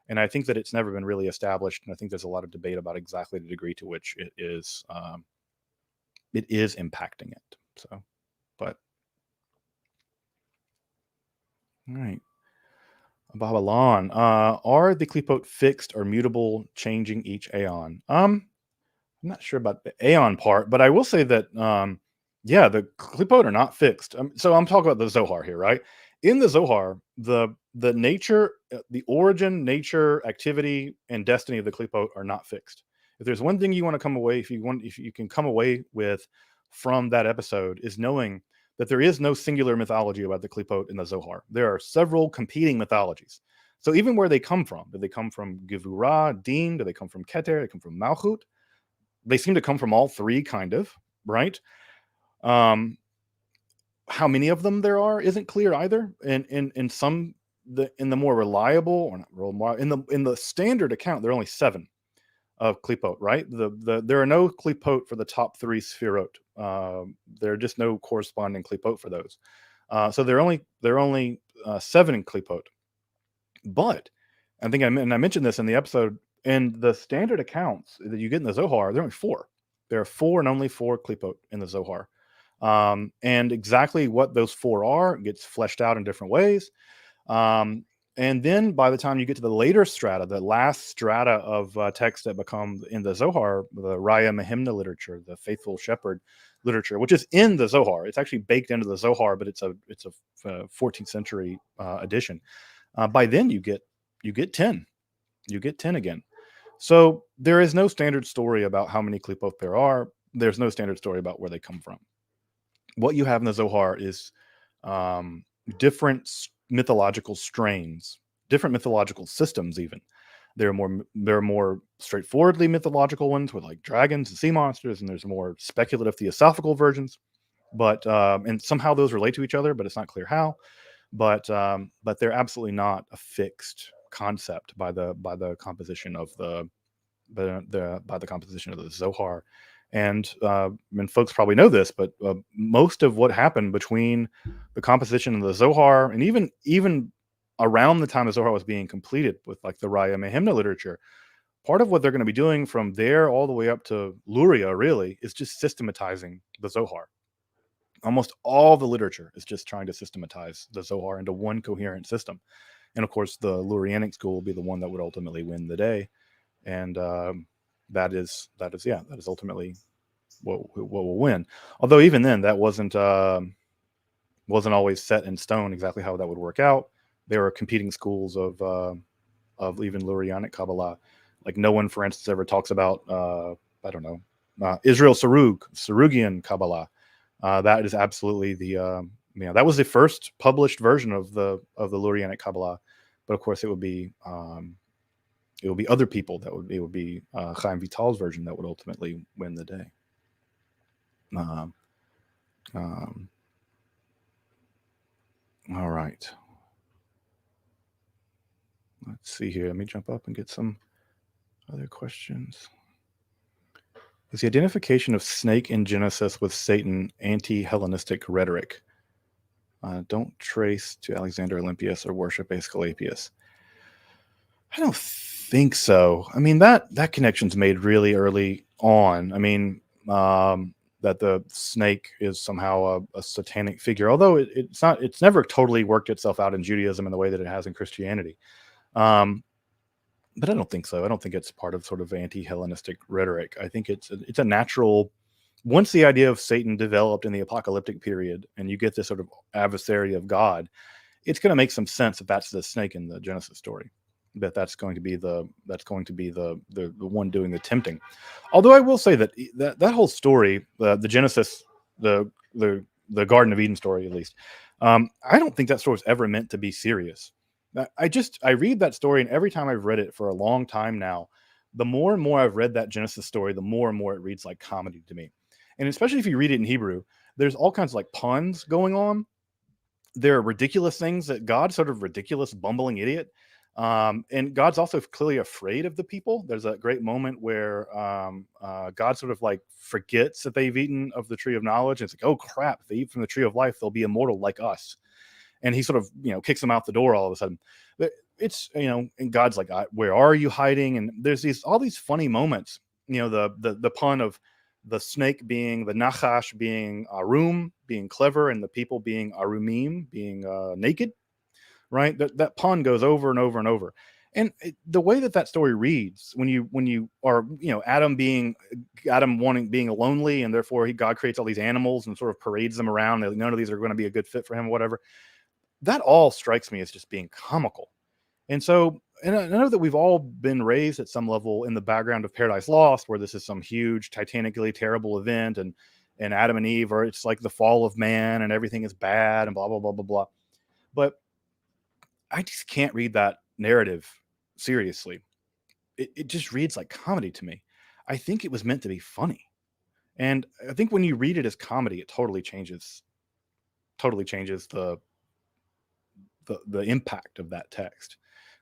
And I think that it's never been really established. And I think there's a lot of debate about exactly the degree to which it is impacting it. So, but all right. Babylon. Are the Klippot fixed or mutable, changing each aeon? I'm not sure about the aeon part, but I will say that the Klippot are not fixed. So I'm talking about the Zohar here, right? In the Zohar, the nature, the origin, nature, activity, and destiny of the Klippot are not fixed. If there's one thing you want to come away, if you can come away with from that episode, is knowing that there is no singular mythology about the Klippot in the Zohar. There are several competing mythologies. So even where they come from, do they come from Gevurah, Din? Do they come from Keter? Do they come from Malchut? They seem to come from all three, kind of, right? How many of them there are isn't clear either. And in some, in the more reliable, or not real, in the standard account, there are only 7 of Klippot, right? There are no Klippot for the top 3 Sefirot. There are just no corresponding Klippot for those. So there are only 7 in Klippot. But I think I mentioned this in the episode. In the standard accounts that you get in the Zohar, there are only 4. There are 4 and only 4 Klippot in the Zohar. And exactly what those 4 are gets fleshed out in different ways. And then by the time you get to the later strata, the last strata of texts that become in the Zohar, the Raya Mehemna literature, the Faithful Shepherd literature, which is in the Zohar. It's actually baked into the Zohar, but it's a 14th century edition. By then you get 10. You get 10 again. So there is no standard story about how many Klippot there are. There's no standard story about where they come from. What you have in the Zohar is different mythological strains, different mythological systems. Even there are more straightforwardly mythological ones with like dragons and sea monsters, and there's more speculative theosophical versions. But and somehow those relate to each other, but it's not clear how. But they're absolutely not a fixed concept by the composition of the Zohar. And folks probably know this, but most of what happened between the composition of the Zohar and even around the time the Zohar was being completed with like the Raya Mehemna literature, part of what they're going to be doing from there all the way up to Luria really is just systematizing the Zohar. Almost all the literature is just trying to systematize the Zohar into one coherent system. And of course, the Lurianic school will be the one that would ultimately win the day. And that is ultimately what will win. Although even then, that wasn't always set in stone exactly how that would work out. There were competing schools of even Lurianic Kabbalah. Like no one, for instance, ever talks about Israel Sarugian Kabbalah. That is absolutely that was the first published version of the Lurianic Kabbalah. But of course, it would be other people it would be Chaim Vital's version that would ultimately win the day. All right. Let's see here. Let me jump up and get some other questions. Is the identification of snake in Genesis with Satan anti-Hellenistic rhetoric? Don't trace to Alexander Olympius or worship Aesculapius. I don't think so. I mean, that connection's made really early on. I mean, that the snake is somehow a satanic figure, although it's not. It's never totally worked itself out in Judaism in the way that it has in Christianity. But I don't think so. I don't think it's part of sort of anti-Hellenistic rhetoric. I think it's a natural. Once the idea of Satan developed in the apocalyptic period, and you get this sort of adversary of God, it's going to make some sense if that's the snake in the Genesis story. That's going to be the one doing the tempting. Although I will say that whole story, the Genesis, the Garden of Eden story, at least, I don't think that story is ever meant to be serious. I read that story, and every time I've read it for a long time now, the more and more I've read that Genesis story, the more and more it reads like comedy to me. And especially if you read it in Hebrew, there's all kinds of like puns going on. There are ridiculous things that God's sort of ridiculous, bumbling idiot. And God's also clearly afraid of the people. There's a great moment where God sort of like forgets that they've eaten of the tree of knowledge. And it's like, oh crap, if they eat from the tree of life, they'll be immortal like us. And he sort of, kicks them out the door all of a sudden. It's, and God's like, where are you hiding? And there's all these funny moments, the pun of the snake being, the Nachash being Arum, being clever, and the people being Arumim, being naked, right? That pun goes over and over and over. And the way that story reads, when you are, Adam being lonely, and therefore God creates all these animals and sort of parades them around. None of these are going to be a good fit for him or whatever. That all strikes me as just being comical. And so, and I know that we've all been raised at some level in the background of Paradise Lost, where this is some huge, titanically terrible event, and Adam and Eve, or it's like the fall of man and everything is bad and blah, blah, blah, blah, blah. But I just can't read that narrative seriously. It just reads like comedy to me. I think it was meant to be funny. And I think when you read it as comedy, it totally changes the impact of that text.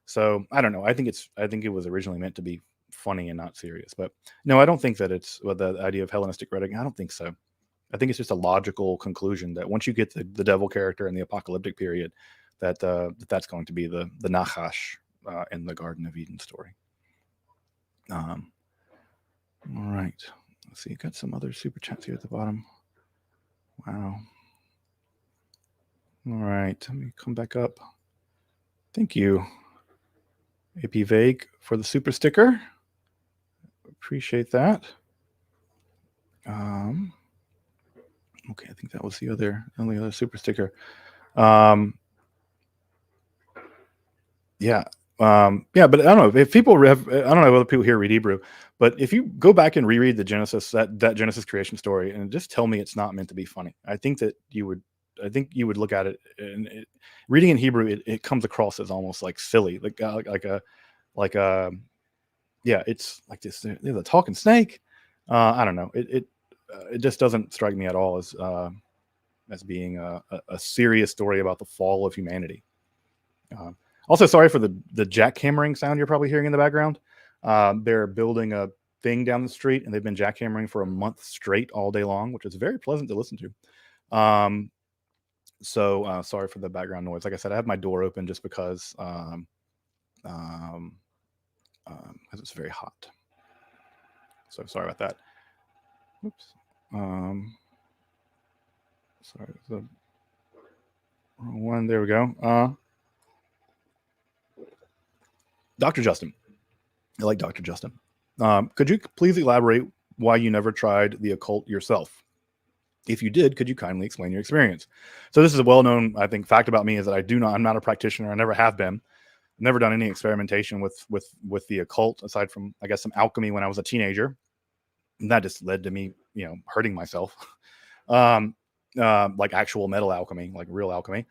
So I don't know. I think it was originally meant to be funny and not serious. But no, I don't think that it's the idea of Hellenistic rhetoric. I don't think so. I think it's just a logical conclusion that once you get the devil character in the apocalyptic period, that's going to be the Nachash in the Garden of Eden story. All right. Let's see. Got some other super chats here at the bottom. Wow. All right. Let me come back up. Thank you, AP Vague, for the super sticker. Appreciate that. Okay, I think that was the only other super sticker. Yeah. But I don't know if people I don't know whether people here read Hebrew, but if you go back and reread the Genesis, that Genesis creation story, and just tell me it's not meant to be funny, I think you would look at it, and reading in Hebrew, it comes across as almost like silly, it's like this, the talking snake. I don't know. It just doesn't strike me at all as being a serious story about the fall of humanity. Also, sorry for the jackhammering sound you're probably hearing in the background. They're building a thing down the street, and they've been jackhammering for a month straight all day long, which is very pleasant to listen to. So sorry for the background noise. Like I said, I have my door open just because it's very hot. So sorry about that. Oops. Sorry, the wrong one. There we go. Dr. Justin. I like Dr. Justin. Could you please elaborate why you never tried the occult yourself? If you did, could you kindly explain your experience? So this is a well-known, I think, fact about me, is that I'm not a practitioner. I never have been. I've never done any experimentation with the occult, aside from, I guess, some alchemy when I was a teenager. And that just led to me, hurting myself. Like actual metal alchemy, like real alchemy.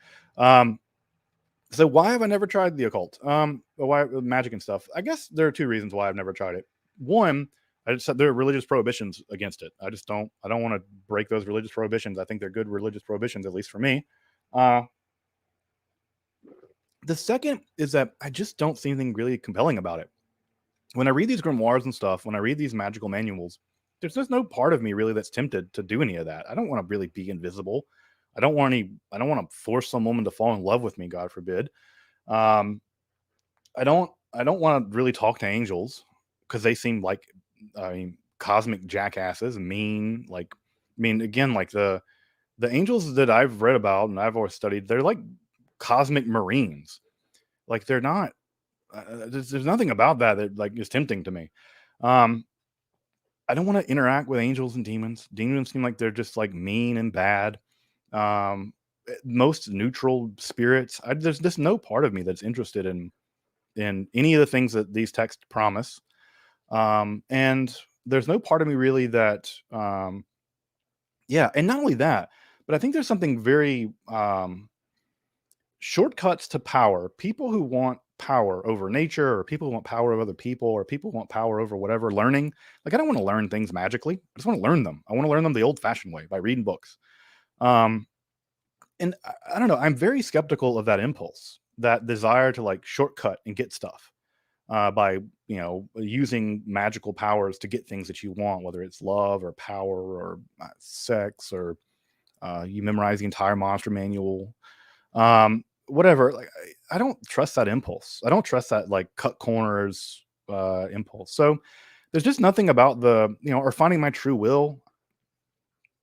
So why have I never tried the occult? Why magic and stuff? I guess there are two reasons why I've never tried it. One, I just said there are religious prohibitions against it. I don't want to break those religious prohibitions. I think they're good religious prohibitions, at least for me. The second is that I just don't see anything really compelling about it. When I read these grimoires and stuff, when I read these magical manuals, there's just no part of me really that's tempted to do any of that. I don't want to really be invisible. I don't want to force some woman to fall in love with me, God forbid. I don't don't want to really talk to angels because they seem like, I mean, cosmic jackasses, mean. Like, I mean, again, like the angels that I've read about and I've always studied, they're like cosmic marines. Like, they're not. There's nothing about that like is tempting to me. Um, I don't want to interact with angels and demons. Demons seem like they're just like mean and bad. Most neutral spirits. There's just no part of me that's interested in any of the things that these texts promise. And there's no part of me really that, yeah. And not only that, but I think there's something very, shortcuts to power. People who want power over nature, or people who want power over other people, or people who want power over whatever, learning. Like, I don't want to learn things magically. I just want to learn them. I want to learn them the old fashioned way, by reading books. Um, and I don't know. I'm very skeptical of that impulse, that desire to like shortcut and get stuff, by, using magical powers to get things that you want, whether it's love or power or sex, or you memorize the entire monster manual, whatever. Like, I don't trust that impulse. I don't trust that like cut corners impulse. So there's just nothing about or finding my true will.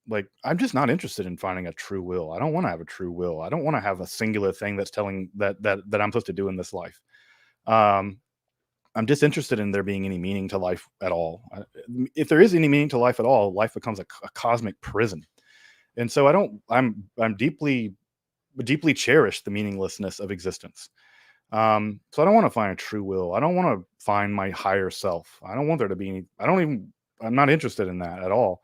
Like, I'm just not interested in finding a true will. I don't want to have a true will. I don't want to have a singular thing that's telling that I'm supposed to do in this life. Um, I'm disinterested in there being any meaning to life at all. If there is any meaning to life at all, life becomes a cosmic prison. And so I'm deeply cherish the meaninglessness of existence. So I don't want to find a true will. I don't want to find my higher self. I don't want there to be any. I'm not interested in that at all.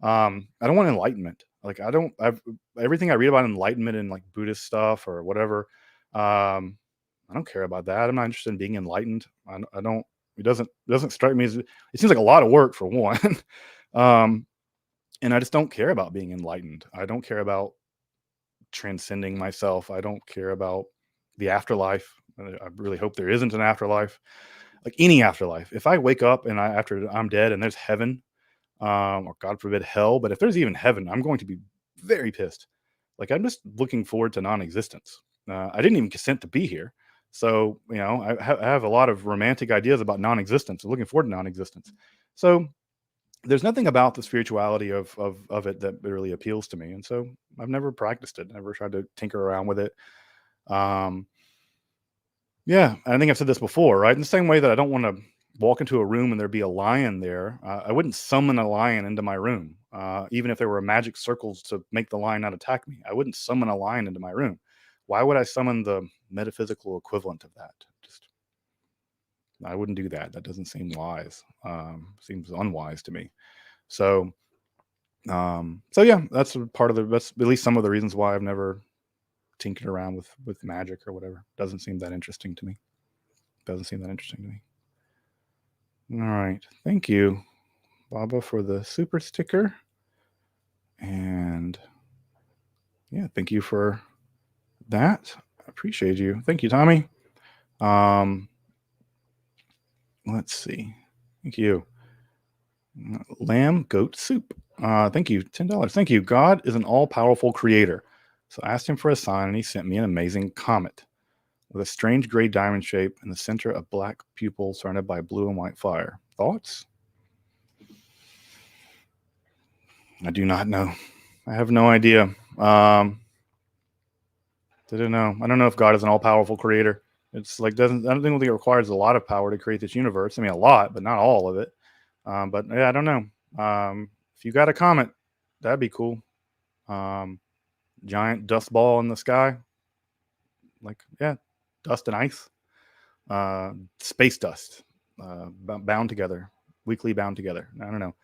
I don't want enlightenment. Like, everything I read about enlightenment and like Buddhist stuff or whatever. I don't care about that. I'm not interested in being enlightened. I don't. It doesn't strike me as. It seems like a lot of work, for one. um, and I just don't care about being enlightened. I don't care about transcending myself. I don't care about the afterlife. I really hope there isn't an afterlife, like any afterlife. If I wake up and after I'm dead and there's heaven, or God forbid hell, but if there's even heaven, I'm going to be very pissed. Like, I'm just looking forward to non-existence. I didn't even consent to be here. So, I have a lot of romantic ideas about non-existence. I'm looking forward to non-existence. So there's nothing about the spirituality of it that really appeals to me. And so I've never practiced it, never tried to tinker around with it. Yeah, I think I've said this before, right? In the same way that I don't want to walk into a room and there be a lion there, I wouldn't summon a lion into my room, even if there were magic circles to make the lion not attack me. I wouldn't summon a lion into my room. Why would I summon the metaphysical equivalent of that? I wouldn't do that. That doesn't seem wise. Seems unwise to me. So, so yeah, that's that's at least some of the reasons why I've never tinkered around with magic or whatever. Doesn't seem that interesting to me. All right. Thank you, Baba, for the super sticker. And yeah, thank you for that. I appreciate you. Thank you, Tommy. Let's see. Thank you. Lamb goat soup. Thank you. $10. Thank you. God is an all-powerful creator. So I asked him for a sign, and he sent me an amazing comet with a strange gray diamond shape in the center, a black pupil surrounded by blue and white fire. Thoughts? I do not know. I have no idea. I don't know. I don't know if God is an all-powerful creator. It's like I don't think it requires a lot of power to create this universe. I mean, a lot, but not all of it. But yeah, I don't know. If you got a comet, that'd be cool. Giant dust ball in the sky, like, yeah, dust and ice, space dust, bound together, weakly bound together. I don't know.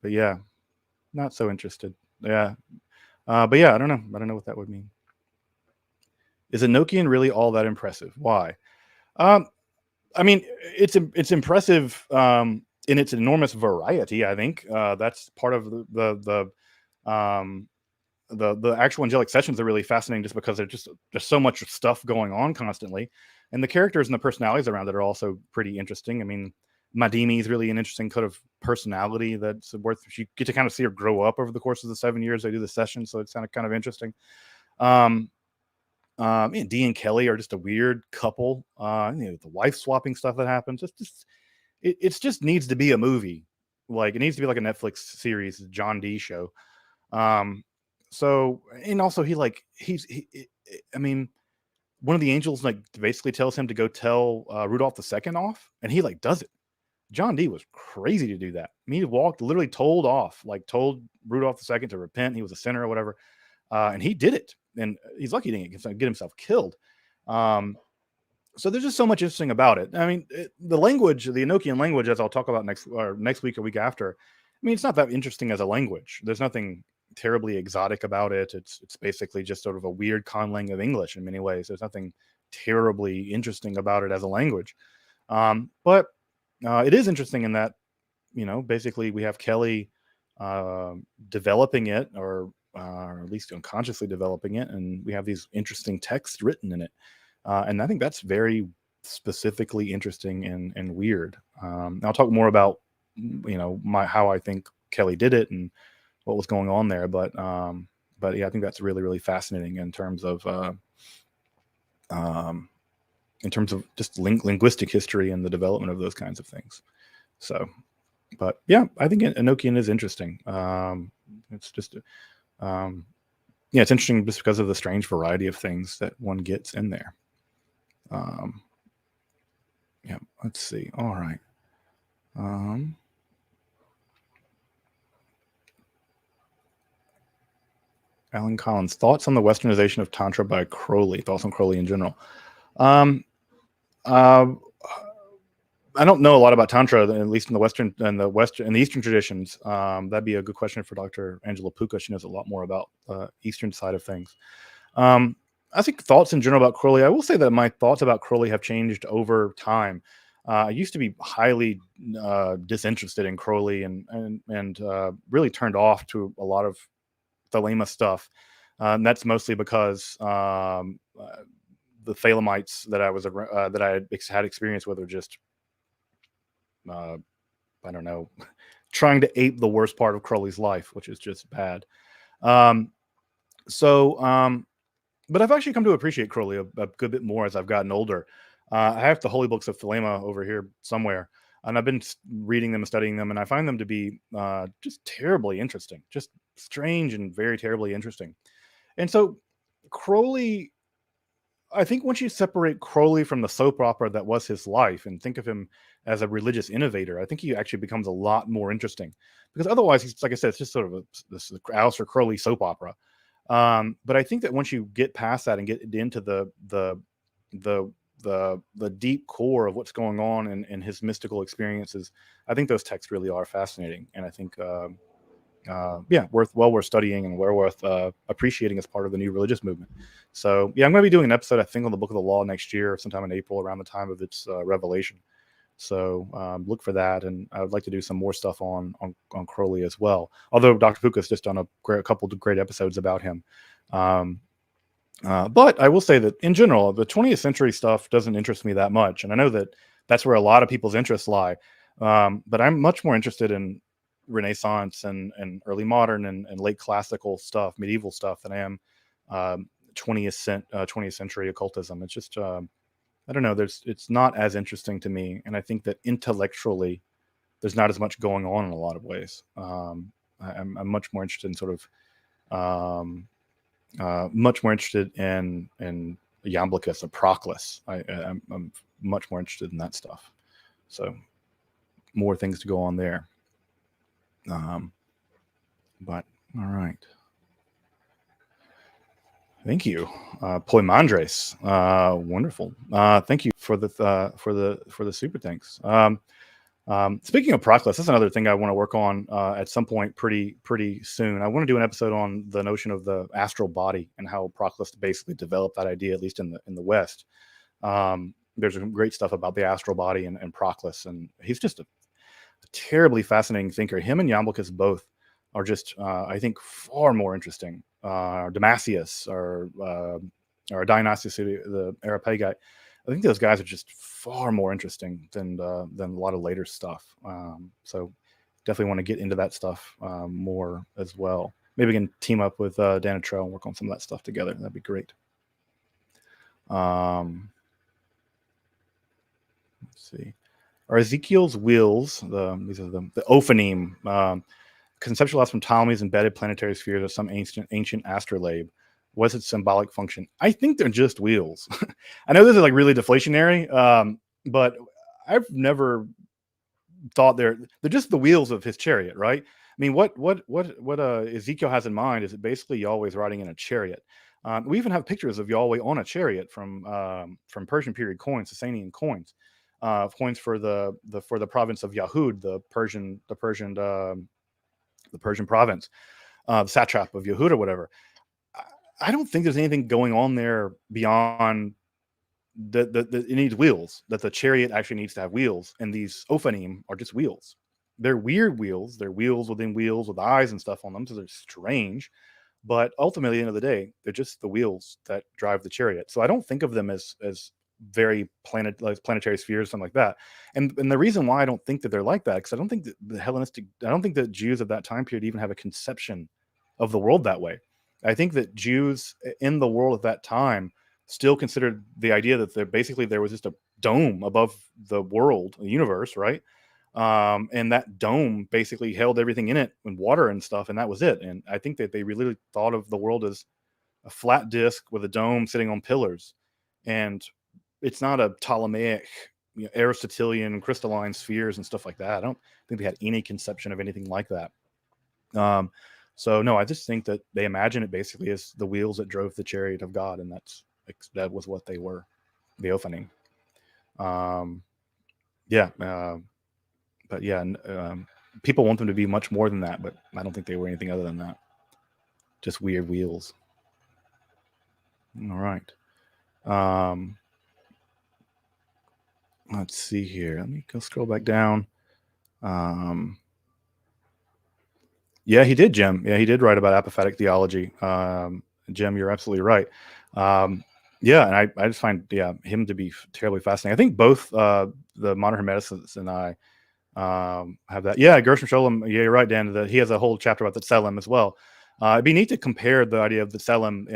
But yeah, not so interested. Yeah. But yeah, I don't know. I don't know what that would mean. Is Enochian really all that impressive? Why? I mean, it's impressive in its enormous variety. I think that's part of the actual angelic sessions are really fascinating, just because there's so much stuff going on constantly, and the characters and the personalities around it are also pretty interesting. I mean, Madimi is really an interesting kind of personality that's worth. You get to kind of see her grow up over the course of the 7 years they do the session, so it's kind of interesting. Dee and Kelly are just a weird couple. The wife swapping stuff that happens. It just needs to be a movie. Like it needs to be like a Netflix series, John Dee show. So and also I mean, one of the angels like basically tells him to go tell Rudolph II off, and he like does it. John Dee was crazy to do that. I mean, he literally told Rudolph II to repent. He was a sinner or whatever. And he did it. And he's lucky he didn't get himself killed. So there's just so much interesting about it. I mean, the language, the Enochian language, as I'll talk about next week or week after, I mean, it's not that interesting as a language. There's nothing terribly exotic about it. It's basically just sort of a weird conlang of English in many ways. There's nothing terribly interesting about it as a language. But it is interesting in that, basically we have Kelly developing it, or at least unconsciously developing it, and we have these interesting texts written in it. And I think that's very specifically interesting and weird. I'll talk more about, how I think Kelly did it and what was going on there. But yeah, I think that's really, really fascinating in terms of just linguistic history and the development of those kinds of things. So, but yeah, I think Enochian is interesting. It's just, it's interesting just because of the strange variety of things that one gets in there. Let's see. All right. Alan Collins, thoughts on the westernization of Tantra by Crowley, thoughts on Crowley in general. I don't know a lot about Tantra, at least in the Eastern traditions. That'd be a good question for Dr. Angela Puka. She knows a lot more about the Eastern side of things. I think thoughts in general about Crowley. I will say that my thoughts about Crowley have changed over time. I used to be highly disinterested in Crowley and really turned off to a lot of Thelema stuff. And that's mostly because the Thelemites that I had experience with are just, I don't know, trying to ape the worst part of Crowley's life, which is just bad. But I've actually come to appreciate Crowley a good bit more as I've gotten older. I have the Holy Books of Thelema over here somewhere, and I've been reading them and studying them, and I find them to be just terribly interesting, just strange and very terribly interesting. And so Crowley, I think once you separate Crowley from the soap opera that was his life and think of him as a religious innovator, I think he actually becomes a lot more interesting, because otherwise he's, like I said, it's just sort of this Aleister Crowley soap opera. But I think that once you get past that and get into the deep core of what's going on in his mystical experiences, I think those texts really are fascinating, and I think worth studying and worth appreciating as part of the new religious movement. So yeah, I'm going to be doing an episode, I think, on the Book of the Law next year, sometime in April, around the time of its revelation. So look for that, and I would like to do some more stuff on Crowley as well. Although Dr. Puka's just done a couple of great episodes about him. But I will say that in general, the 20th century stuff doesn't interest me that much, and I know that that's where a lot of people's interests lie. But I'm much more interested in Renaissance and early modern and late classical stuff, medieval stuff, than I am 20th century occultism. It's just I don't know. It's not as interesting to me, and I think that intellectually, there's not as much going on in a lot of ways. I'm much more interested in sort of much more interested in Iamblichus or Proclus. I'm much more interested in that stuff. So more things to go on there. But all right. Thank you, Poimandres. Wonderful. Thank you for the super thanks. Speaking of Proclus, that's another thing I want to work on at some point pretty soon. I want to do an episode on the notion of the astral body and how Proclus basically developed that idea, at least in the West. There's some great stuff about the astral body and Proclus, and he's just a terribly fascinating thinker. Him and Iamblichus both are just, I think, far more interesting. Damasius or Dionysius, the Areopagite. I think those guys are just far more interesting than a lot of later stuff. So definitely want to get into that stuff more as well. Maybe we can team up with Dan and Trell and work on some of that stuff together. That'd be great. Let's see. Are Ezekiel's wheels, these are the ophanim, conceptualized from Ptolemy's embedded planetary spheres or some ancient astrolabe? What's its symbolic function? I think they're just wheels. I know this is like really deflationary, but I've never thought they're just the wheels of his chariot, right? I mean, what Ezekiel has in mind is that basically Yahweh's riding in a chariot. We even have pictures of Yahweh on a chariot from Persian period coins, Sasanian coins, coins for the province of Yahud, the Persian province, the satrap of Yahud or whatever. I don't think there's anything going on there beyond it needs wheels, that the chariot actually needs to have wheels, and these ophanim are just wheels. They're weird wheels. They're wheels within wheels with eyes and stuff on them, so they're strange. But ultimately, at the end of the day, they're just the wheels that drive the chariot. So I don't think of them as very planetary spheres, something like that. And the reason why I don't think that they're like that, because I don't think that I don't think that Jews of that time period even have a conception of the world that way. I think that Jews in the world at that time still considered the idea that there was just a dome above the world, the universe, right? And that dome basically held everything in it and water and stuff, and that was it. And I think that they really thought of the world as a flat disk with a dome sitting on pillars, and it's not a Ptolemaic, Aristotelian crystalline spheres and stuff like that. I don't think they had any conception of anything like that. So no, I just think that they imagine it basically as the wheels that drove the chariot of God, and that was what they were, the opening. Yeah, but yeah, people want them to be much more than that, but I don't think they were anything other than that. Just weird wheels. All right. Let's see here. Let me go scroll back down. Yeah, he did, Jim. Yeah, he did write about apophatic theology. Jim, you're absolutely right. Yeah, and I just find him to be terribly fascinating. I think both the modern hermeticists and I have that. Yeah, Gershom Scholem. Yeah, you're right, Dan. That he has a whole chapter about the Tselem as well. It'd be neat to compare the idea of the Tselem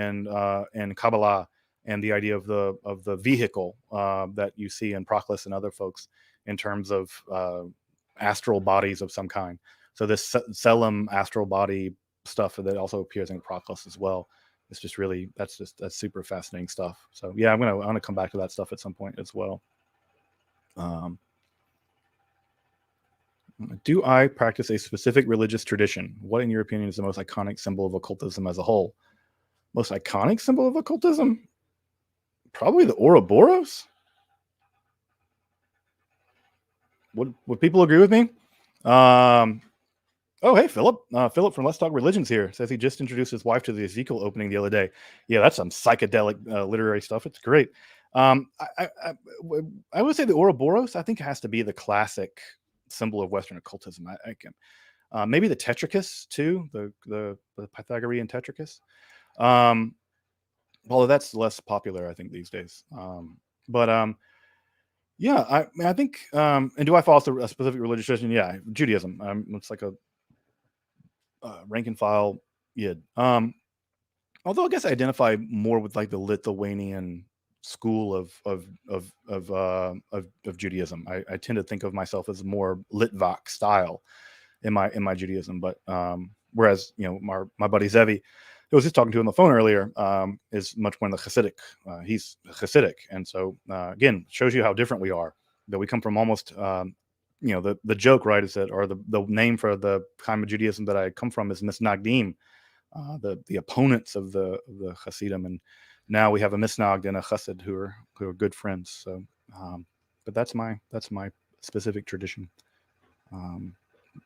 in Kabbalah and the idea of the vehicle that you see in Proclus and other folks in terms of astral bodies of some kind. So this Tselem astral body stuff that also appears in Proclus as well. It's just really that's super fascinating stuff. So yeah, I'm gonna come back to that stuff at some point as well. Do I practice a specific religious tradition? What, in your opinion, is the most iconic symbol of occultism as a whole? Most iconic symbol of occultism? Probably the Ouroboros. Would people agree with me? Oh, hey, Philip. Philip from Let's Talk Religions here says he just introduced his wife to the Ezekiel opening the other day. Yeah, that's some psychedelic literary stuff. It's great. I would say the Ouroboros, I think, has to be the classic symbol of Western occultism. I can maybe the Tetricus too, the Pythagorean Tetricus. Although that's less popular, I think, these days. Yeah, I think. And do I follow a specific religious tradition? Yeah, Judaism. It's like a rank and file yid. Although I guess I identify more with like the Lithuanian school of Judaism. I tend to think of myself as more Litvak style in my Judaism. But whereas my buddy Zevi, who I was just talking to on the phone earlier, is much more in the Hasidic. He's Hasidic, and so again, shows you how different we are. That we come from almost. The joke, right, is that, or the name for the kind of Judaism that I come from is Misnagdim, the opponents of the Hasidim, and now we have a Misnagd and a Chassid who are good friends. So, but that's my specific tradition.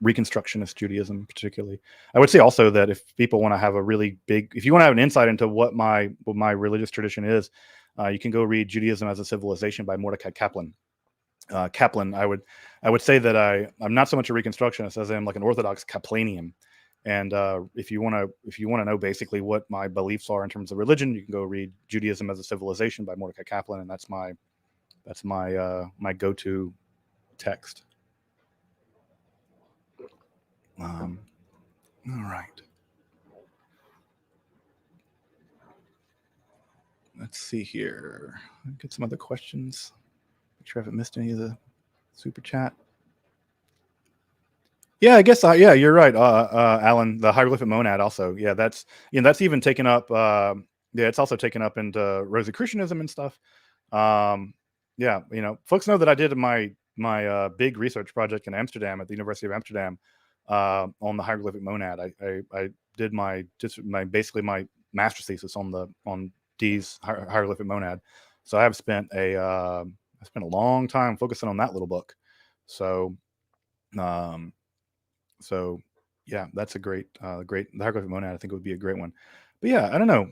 Reconstructionist Judaism, particularly. I would say also that if people want to have if you want to have an insight into what my religious tradition is, you can go read Judaism as a Civilization by Mordecai Kaplan. Kaplan, I would say that I'm not so much a Reconstructionist as I am like an Orthodox Kaplanian. And if you want to know basically what my beliefs are in terms of religion, you can go read Judaism as a Civilization by Mordecai Kaplan, and that's my go-to text. All right. let's see here. Get some other questions. Make sure I haven't missed any of the super chat. Yeah, I guess. Yeah, you're right, Alan. The hieroglyphic monad also. Yeah, that's that's even taken up. Yeah, it's also taken up into Rosicrucianism and stuff. Yeah, folks know that I did my big research project in Amsterdam at the University of Amsterdam on the hieroglyphic monad. I did my basically my master's thesis on Dee's hieroglyphic monad. So I spent a long time focusing on that little book. So. So yeah, that's a great the hieroglyphic monad. I think it would be a great one. But yeah, I don't know.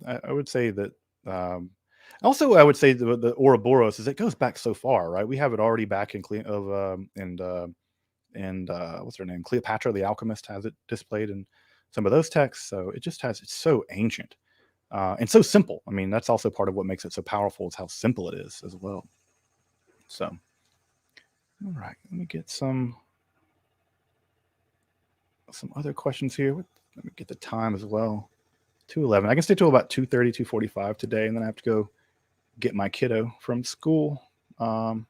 I would say that also I would say the Ouroboros is it goes back so far, right? We have it already back in what's her name? Cleopatra the alchemist has it displayed in some of those texts. So it's so ancient and so simple. I mean, that's also part of what makes it so powerful is how simple it is as well. So, all right, let me get some other questions here. Let me get the time as well. 2:11. I can stay till about 2:30, 2:45 today, and then I have to go get my kiddo from school. All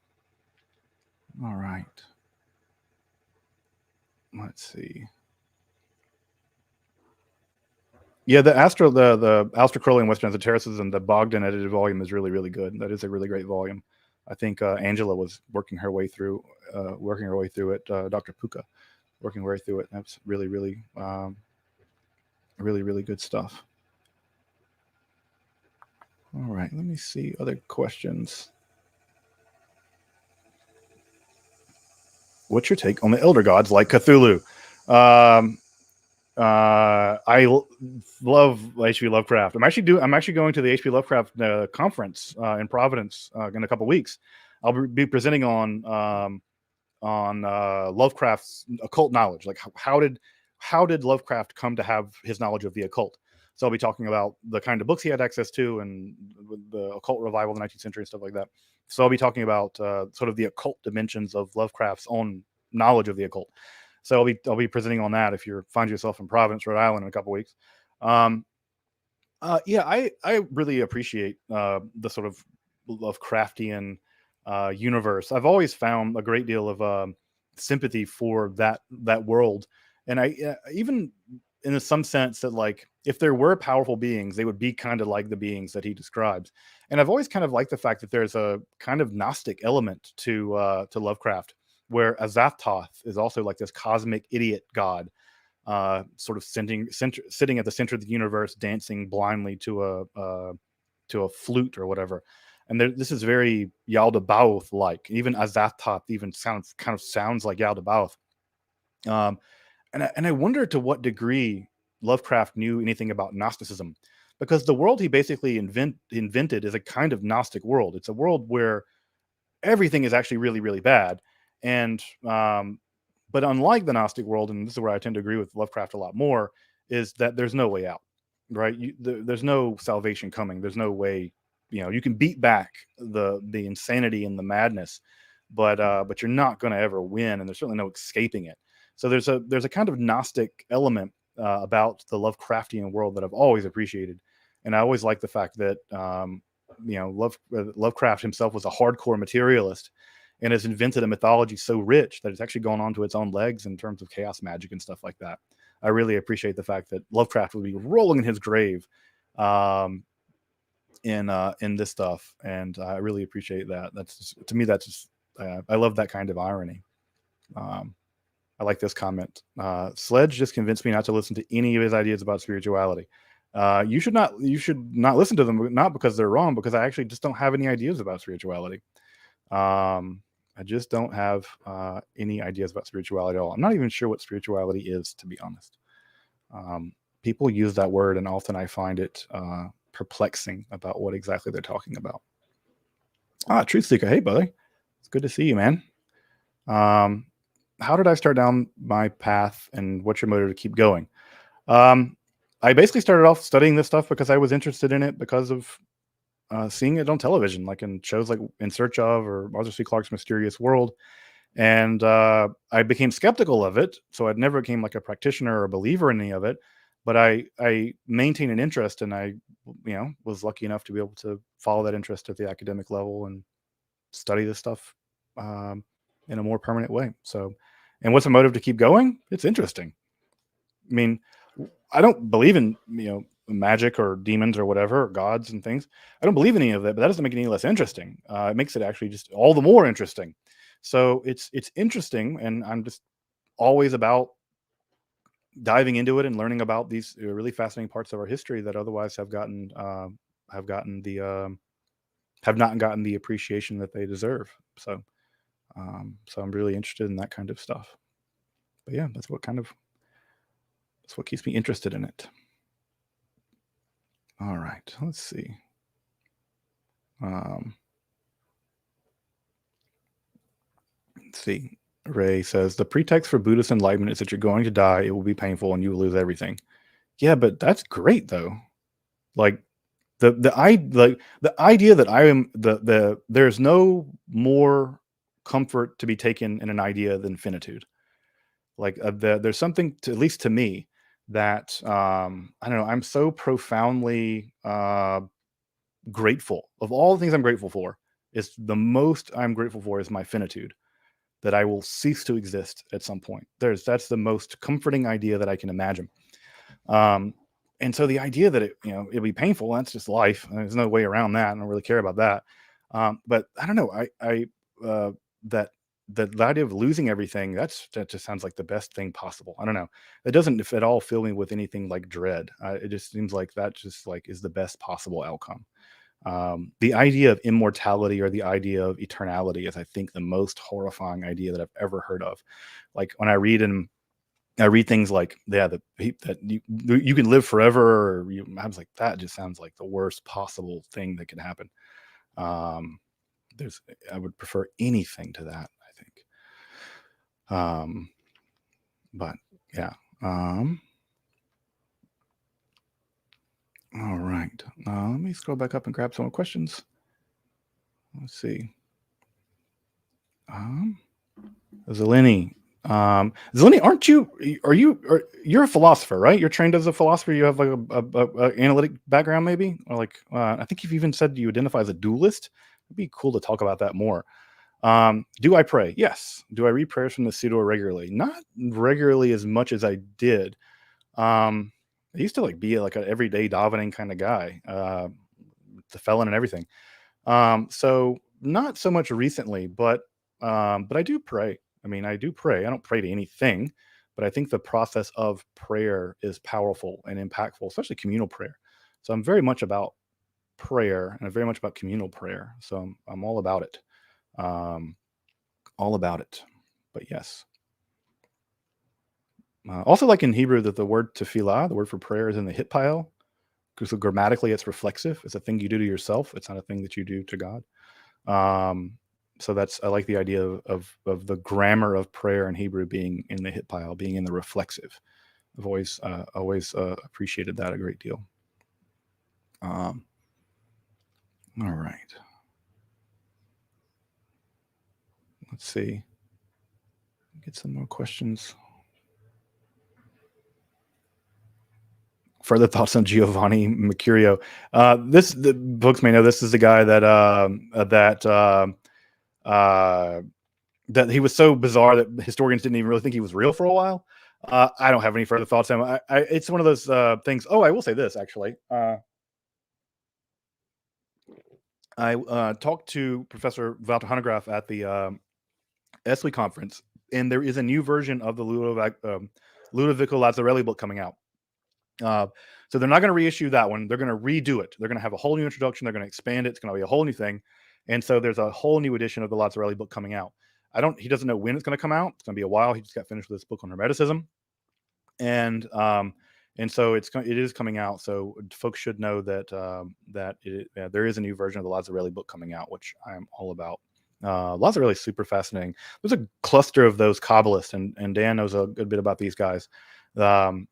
right. Let's see. Yeah, the Aleister Crowley and Western Esotericism, the Bogdan edited volume is really, really good. That is a really great volume. I think Angela was working her way through it. Dr. Puka working her way through it. That's really, really, really, really good stuff. All right, let me see other questions. What's your take on the elder gods like Cthulhu? I love H.P. Lovecraft. I'm actually going to the H.P. Lovecraft conference in Providence in a couple weeks. I'll be presenting on Lovecraft's occult knowledge. Like how did Lovecraft come to have his knowledge of the occult? So I'll be talking about the kind of books he had access to and the occult revival in the 19th century and stuff like that. So I'll be talking about sort of the occult dimensions of Lovecraft's own knowledge of the occult. So I'll be presenting on that if you find yourself in Providence, Rhode Island in a couple weeks. Yeah, I really appreciate the sort of Lovecraftian universe. I've always found a great deal of sympathy for that world, and I even in some sense that like if there were powerful beings, they would be kind of like the beings that he describes. And I've always kind of liked the fact that there's a kind of Gnostic element to Lovecraft, where Azathoth is also like this cosmic idiot god, sort of sitting at the center of the universe, dancing blindly to a flute or whatever. And this is very Yaldabaoth like. Even Azathoth even kind of sounds like Yaldabaoth. And I wonder to what degree Lovecraft knew anything about Gnosticism, because the world he basically invented is a kind of Gnostic world. It's a world where everything is actually really, really bad. And but unlike the Gnostic world, and this is where I tend to agree with Lovecraft a lot more, is that there's no way out, right? There's no salvation coming. There's no way, you can beat back the insanity and the madness, but you're not going to ever win, and there's certainly no escaping it. So there's a kind of Gnostic element about the Lovecraftian world that I've always appreciated, and I always like the fact that Lovecraft himself was a hardcore materialist and has invented a mythology so rich that it's actually gone on to its own legs in terms of chaos magic and stuff like that. I really appreciate the fact that Lovecraft would be rolling in his grave in this stuff, and I really appreciate that. To me, I love that kind of irony. I like this comment. Sledge just convinced me not to listen to any of his ideas about spirituality. You should not listen to them, not because they're wrong, because I actually just don't have any ideas about spirituality. I just don't have any ideas about spirituality at all. I'm not even sure what spirituality is, to be honest. People use that word, and often I find it perplexing about what exactly they're talking about. Truth Seeker, hey buddy, it's good to see you, man. How did I start down my path, and what's your motive to keep going? I basically started off studying this stuff because I was interested in it because of seeing it on television, like in shows like In Search of or Arthur C. Clarke's Mysterious World. And I became skeptical of it, so I never became like a practitioner or a believer in any of it. but I maintain an interest, and I, was lucky enough to be able to follow that interest at the academic level and study this stuff in a more permanent way. So, and what's a motive to keep going? It's interesting. I mean, I don't believe in, magic or demons or whatever, or gods and things. I don't believe in any of that, but that doesn't make it any less interesting. It makes it actually just all the more interesting. So it's interesting, and I'm just always about diving into it and learning about these really fascinating parts of our history that otherwise have gotten the have not gotten the appreciation that they deserve. So so I'm really interested in that kind of stuff. But yeah, that's what keeps me interested in it. All right, let's see. Let's see. Ray says the pretext for Buddhist enlightenment is that you're going to die, it will be painful, and you will lose everything. Yeah, but that's great though. Like the idea that I am there's no more comfort to be taken in an idea than finitude. Like there's something to, at least to me, that I don't know. I'm so profoundly grateful. Of all the things I'm grateful for, is the most I'm grateful for is my finitude, that I will cease to exist at some point. That's the most comforting idea that I can imagine. And so the idea that it'll be painful, that's just life. There's no way around that. I don't really care about that. But I don't know. That the idea of losing everything, that just sounds like the best thing possible. I don't know. It doesn't at all fill me with anything like dread. It just seems like that just like is the best possible outcome. The idea of immortality or the idea of eternality is, I think, the most horrifying idea that I've ever heard of. Like when I read things like, that you can live forever, or I was like, that just sounds like the worst possible thing that could happen. I would prefer anything to that, I think. But yeah. All right. Let me scroll back up and grab some more questions. Let's see. Zelini. Zelini, you're a philosopher, right? You're trained as a philosopher. You have like a analytic background, maybe, or like I think you've even said you identify as a dualist. It'd be cool to talk about that more. Do I pray? Yes. Do I read prayers from the pseudo regularly? Not regularly as much as I did. I used to be like an everyday davening kind of guy, the felon and everything. So not so much recently, but I do pray. I mean, I do pray. I don't pray to anything, but I think the process of prayer is powerful and impactful, especially communal prayer. So I'm very much about prayer, and I'm very much about communal prayer. So I'm all about it. All about it. But yes. Also, like in Hebrew, that the word tefillah, the word for prayer, is in the hit pile. Because so grammatically, it's reflexive. It's a thing you do to yourself. It's not a thing that you do to God. So I like the idea of the grammar of prayer in Hebrew being in the hit pile, being in the reflexive. I've always appreciated that a great deal. All right. Let's see. Get some more questions. Further thoughts on Giovanni Mercurio. The folks may know this is the guy that he was so bizarre that historians didn't even really think he was real for a while. I don't have any further thoughts on him. It's one of those things. Oh, I will say this actually. I talked to Professor Walter Hanegraaff at the ESLI conference, and there is a new version of the Ludovico Lazarelli book coming out. So they're not going to reissue that one. They're going to redo it. They're going to have a whole new introduction. They're going to expand it. It's going to be a whole new thing. And so there's a whole new edition of the Lazarelli book coming out. He doesn't know when it's going to come out. It's going to be a while. He just got finished with this book on Hermeticism. And so it is coming out. So folks should know that there is a new version of the Lazarelli book coming out, which I'm all about. Lazarelli is super fascinating. There's a cluster of those Kabbalists, and Dan knows a good bit about these guys. That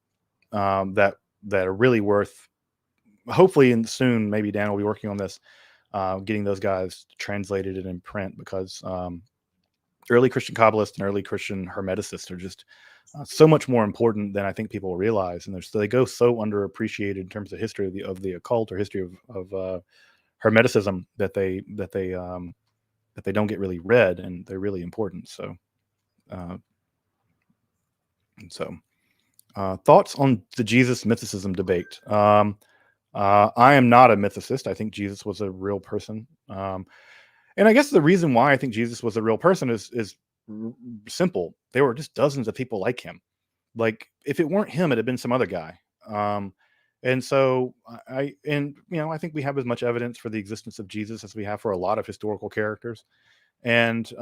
are really worth. Hopefully, and soon, maybe Dan will be working on this, getting those guys translated and in print, because early Christian Kabbalists and early Christian Hermeticists are just so much more important than I think people realize, and they go so underappreciated in terms of history of the occult or history of Hermeticism that they don't get really read, and they're really important. So, uh, so thoughts on the Jesus mythicism debate? I am not a mythicist. I think Jesus was a real person. And I guess the reason why I think Jesus was a real person is simple. There were just dozens of people like him. Like if it weren't him, it'd have been some other guy. And so I think we have as much evidence for the existence of Jesus as we have for a lot of historical characters. And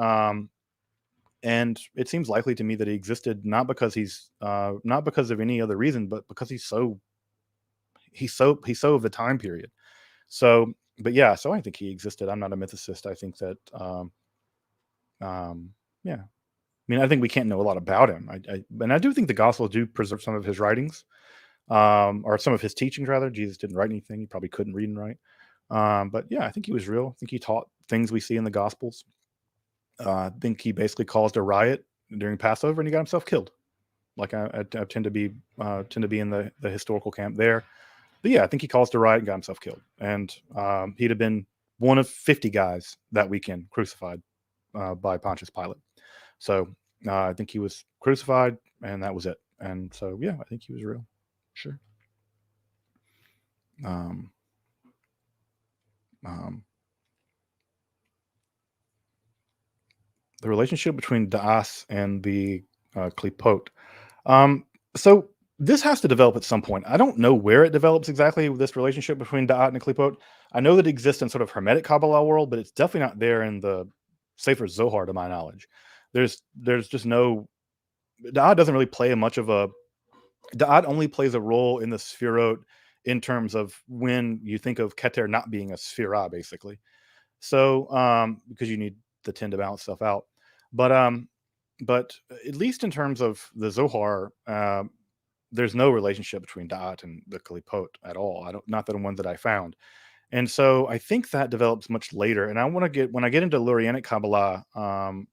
and it seems likely to me that he existed not because not because of any other reason, but because he's so of the time period. So, but yeah, so I think he existed. I'm not a mythicist. I think that yeah. I mean, I think we can't know a lot about him. And I do think the Gospels do preserve some of his writings, or some of his teachings rather. Jesus didn't write anything; he probably couldn't read and write. But yeah, I think he was real. I think he taught things we see in the Gospels. I think he basically caused a riot during Passover, and he got himself killed. Like I tend to be in the historical camp there. But yeah, I think he caused a riot and got himself killed. And he'd have been one of 50 guys that weekend crucified by Pontius Pilate. So I think he was crucified, and that was it. And so yeah, I think he was real. Sure. Um, um, the relationship between Daas and the Klippot. Um, so this has to develop at some point. I don't know where it develops exactly, this relationship between Daat and Klipot. I know that it exists in sort of Hermetic Kabbalah world, but it's definitely not there in the Sefer Zohar, to my knowledge. There's just no Daat doesn't really play much of a Daat only plays a role in the Sphirot in terms of when you think of Keter not being a Sphira, basically. So because you need the 10 to balance stuff out. But but at least in terms of the Zohar, there's no relationship between Da'at and the Klipot at all. I don't, not the one that I found. And so I think that develops much later. And I want to get, when I get into Lurianic Kabbalah,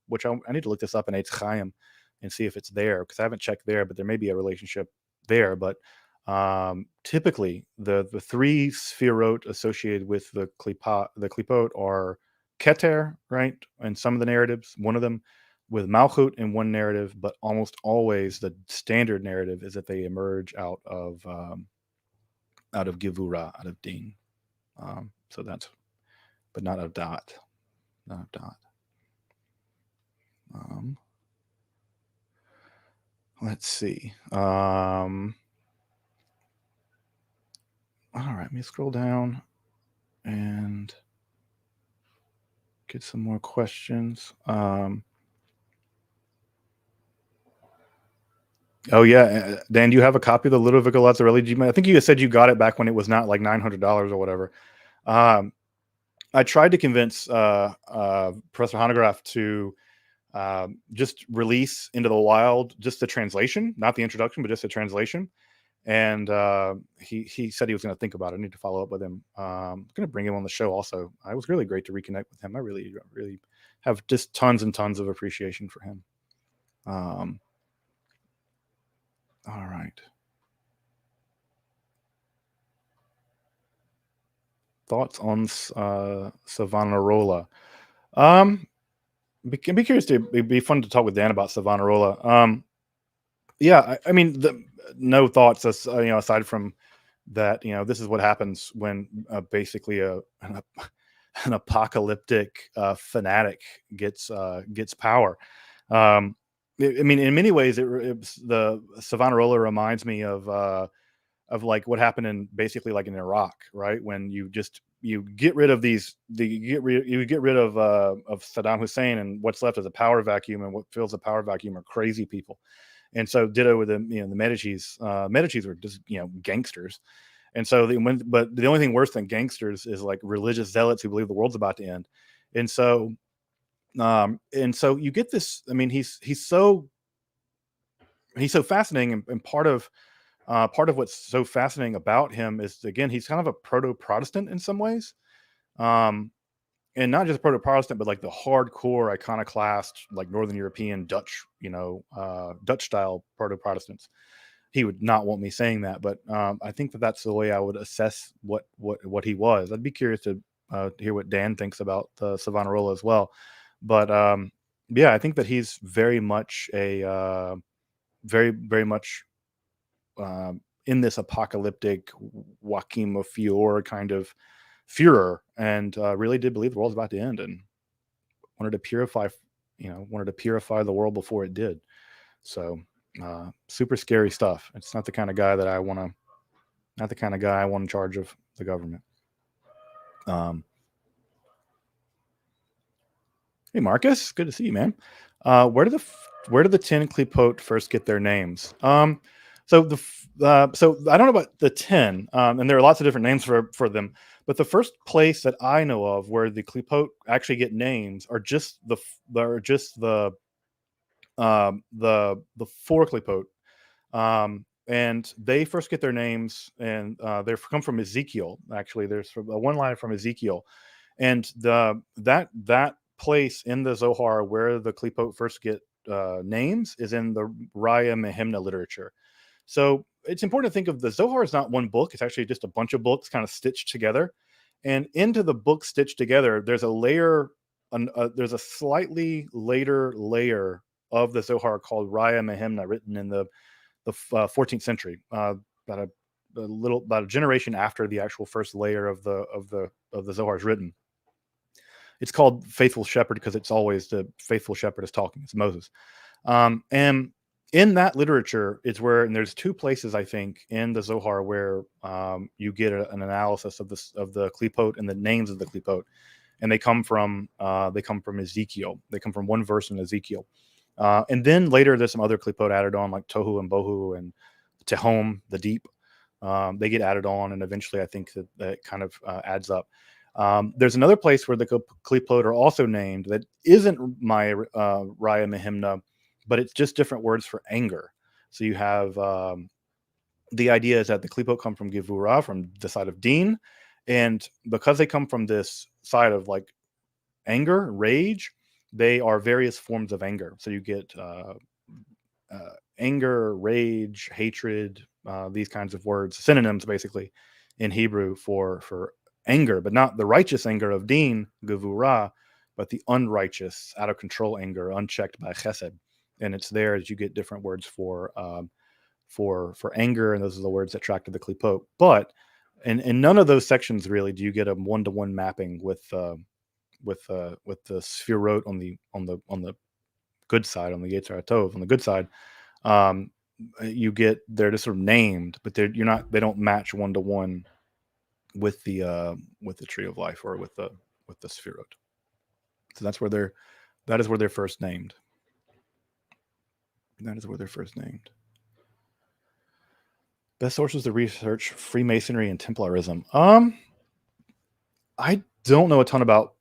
which I need to look this up in Eitz Chaim and see if it's there, because I haven't checked there, but there may be a relationship there. But typically the three Sphirot associated with the Klipot are Keter, right? And some of the narratives, one of them with Malchut in one narrative, but almost always the standard narrative is that they emerge out of Givura, out of Din. So that's, but not of Dot, not of Dot. Let's see. All right, let me scroll down and get some more questions. Oh yeah, Dan, do you have a copy of the Ludovico Lazarelli? I think you said you got it back when it was not like $900 or whatever. I tried to convince Professor Hanegraaff to just release into the wild just the translation, not the introduction, but just the translation. And he said he was going to think about it. I need to follow up with him. I'm going to bring him on the show also. It was really great to reconnect with him. I really have just tons and tons of appreciation for him. All right. Thoughts on Savonarola? Be curious to, it'd be fun to talk with Dan about Savonarola. Yeah, I mean, no thoughts as aside from that. This is what happens when basically an apocalyptic fanatic gets power. I mean, in many ways, the Savonarola reminds me of like what happened in basically like in Iraq, right? When you get rid of you get rid of Saddam Hussein, and what's left is a power vacuum, and what fills the power vacuum are crazy people. And so ditto with the Medicis. Medicis were just gangsters, and so but the only thing worse than gangsters is like religious zealots who believe the world's about to end. And so you get this. I mean, he's so fascinating, and part of what's so fascinating about him is, again, he's kind of a proto-Protestant in some ways. And and not just proto-Protestant, but like the hardcore iconoclast, like Northern European Dutch, Dutch style proto-Protestants. He would not want me saying that, but I think that that's the way I would assess what he was. I'd be curious to hear what Dan thinks about Savonarola as well. But yeah, I think that he's very much a very much in this apocalyptic Joachim of Fior kind of Führer, and really did believe the world was about to end and wanted to purify the world before it did. So super scary stuff. It's not the kind of guy that I want in charge of the government. Hey Marcus, good to see you, man. Where did the 10 Klippot first get their names? So I don't know about the 10, and there are lots of different names for them. But the first place that I know of where the Klippot actually get names are just the four Klippot, and they first get their names, and they come from Ezekiel. Actually, there's one line from Ezekiel, and that place in the Zohar where the Klippot first get names is in the Raya Mehemna literature. So it's important to think of the Zohar as not one book. It's actually just a bunch of books kind of stitched together. And into the book stitched together, there's a layer, there's a slightly later layer of the Zohar called Raya Mehemna, written in the 14th century, about a generation after the actual first layer of the Zohar is written. It's called Faithful Shepherd because it's always the faithful shepherd is talking. It's Moses. And in that literature, it's where, and there's two places I think in the Zohar where you get an analysis of the Klippot and the names of the Klippot, and they come from Ezekiel. They come from one verse in Ezekiel, and then later there's some other Klippot added on, like Tohu and Bohu and Tehom, the deep. They get added on, and eventually I think that kind of adds up. There's another place where the Klippot are also named that isn't my Raya Mehemna, but it's just different words for anger. So you have the idea is that the Klippot come from Gevurah, from the side of Din, and because they come from this side of like anger, rage, they are various forms of anger. So you get anger, rage, hatred, these kinds of words, synonyms basically in Hebrew for anger, but not the righteous anger of Din, Gevurah, but the unrighteous, out of control anger, unchecked by Chesed. And it's there that you get different words for anger, and those are the words that track to the Klippot. But in none of those sections really do you get a one-to-one mapping with the Sefirot on the good side, on the Yetzer HaTov, on the good side. You get, they're just sort of named, but they don't match one-to-one with the Tree of Life or with the Sefirot. So that is where they're first named. Best sources to research Freemasonry and Templarism. I don't know a ton about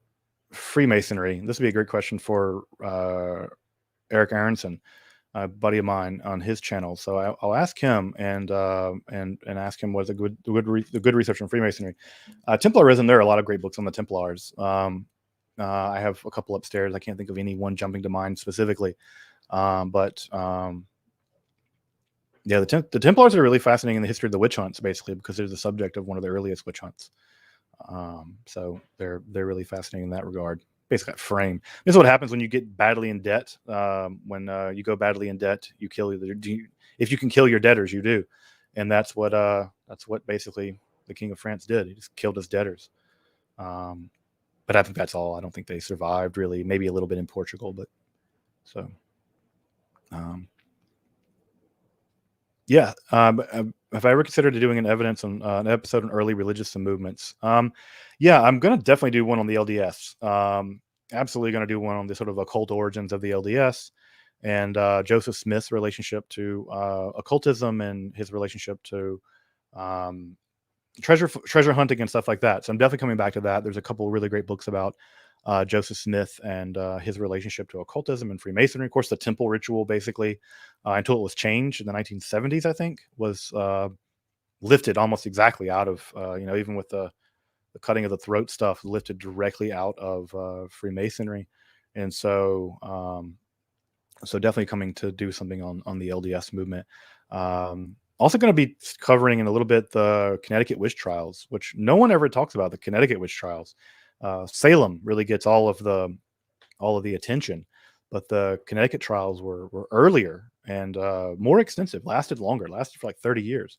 Freemasonry. This would be a great question for Eric Aronson, a buddy of mine, on his channel. So I'll ask him and ask him what's a good research on Freemasonry. Templarism, there are a lot of great books on the Templars. I have a couple upstairs. I can't think of any one jumping to mind specifically. Yeah, the Templars are really fascinating in the history of the witch hunts, basically, because they're the subject of one of the earliest witch hunts. So they're really fascinating in that regard. Basically, that frame. This is what happens when you get badly in debt. When you go badly in debt, you kill if you can kill your debtors, you do, and that's what basically the King of France did. He just killed his debtors. But I think that's all. I don't think they survived really. Maybe a little bit in Portugal, but so. Yeah. Have I ever considered doing an evidence on an episode on early religious and movements? Yeah, I'm going to definitely do one on the LDS. Absolutely going to do one on the sort of occult origins of the LDS and Joseph Smith's relationship to occultism and his relationship to treasure hunting and stuff like that. So I'm definitely coming back to that. There's a couple of really great books about Joseph Smith and his relationship to occultism and Freemasonry. Of course, the temple ritual, basically, until it was changed in the 1970s, I think, was lifted almost exactly out of, even with the the cutting of the throat stuff lifted directly out of Freemasonry, and so so definitely coming to do something on the LDS movement. Also going to be covering in a little bit the Connecticut witch trials, which no one ever talks about. The Connecticut witch trials, Salem really gets all of the attention, but the Connecticut trials were earlier and more extensive, lasted for like 30 years.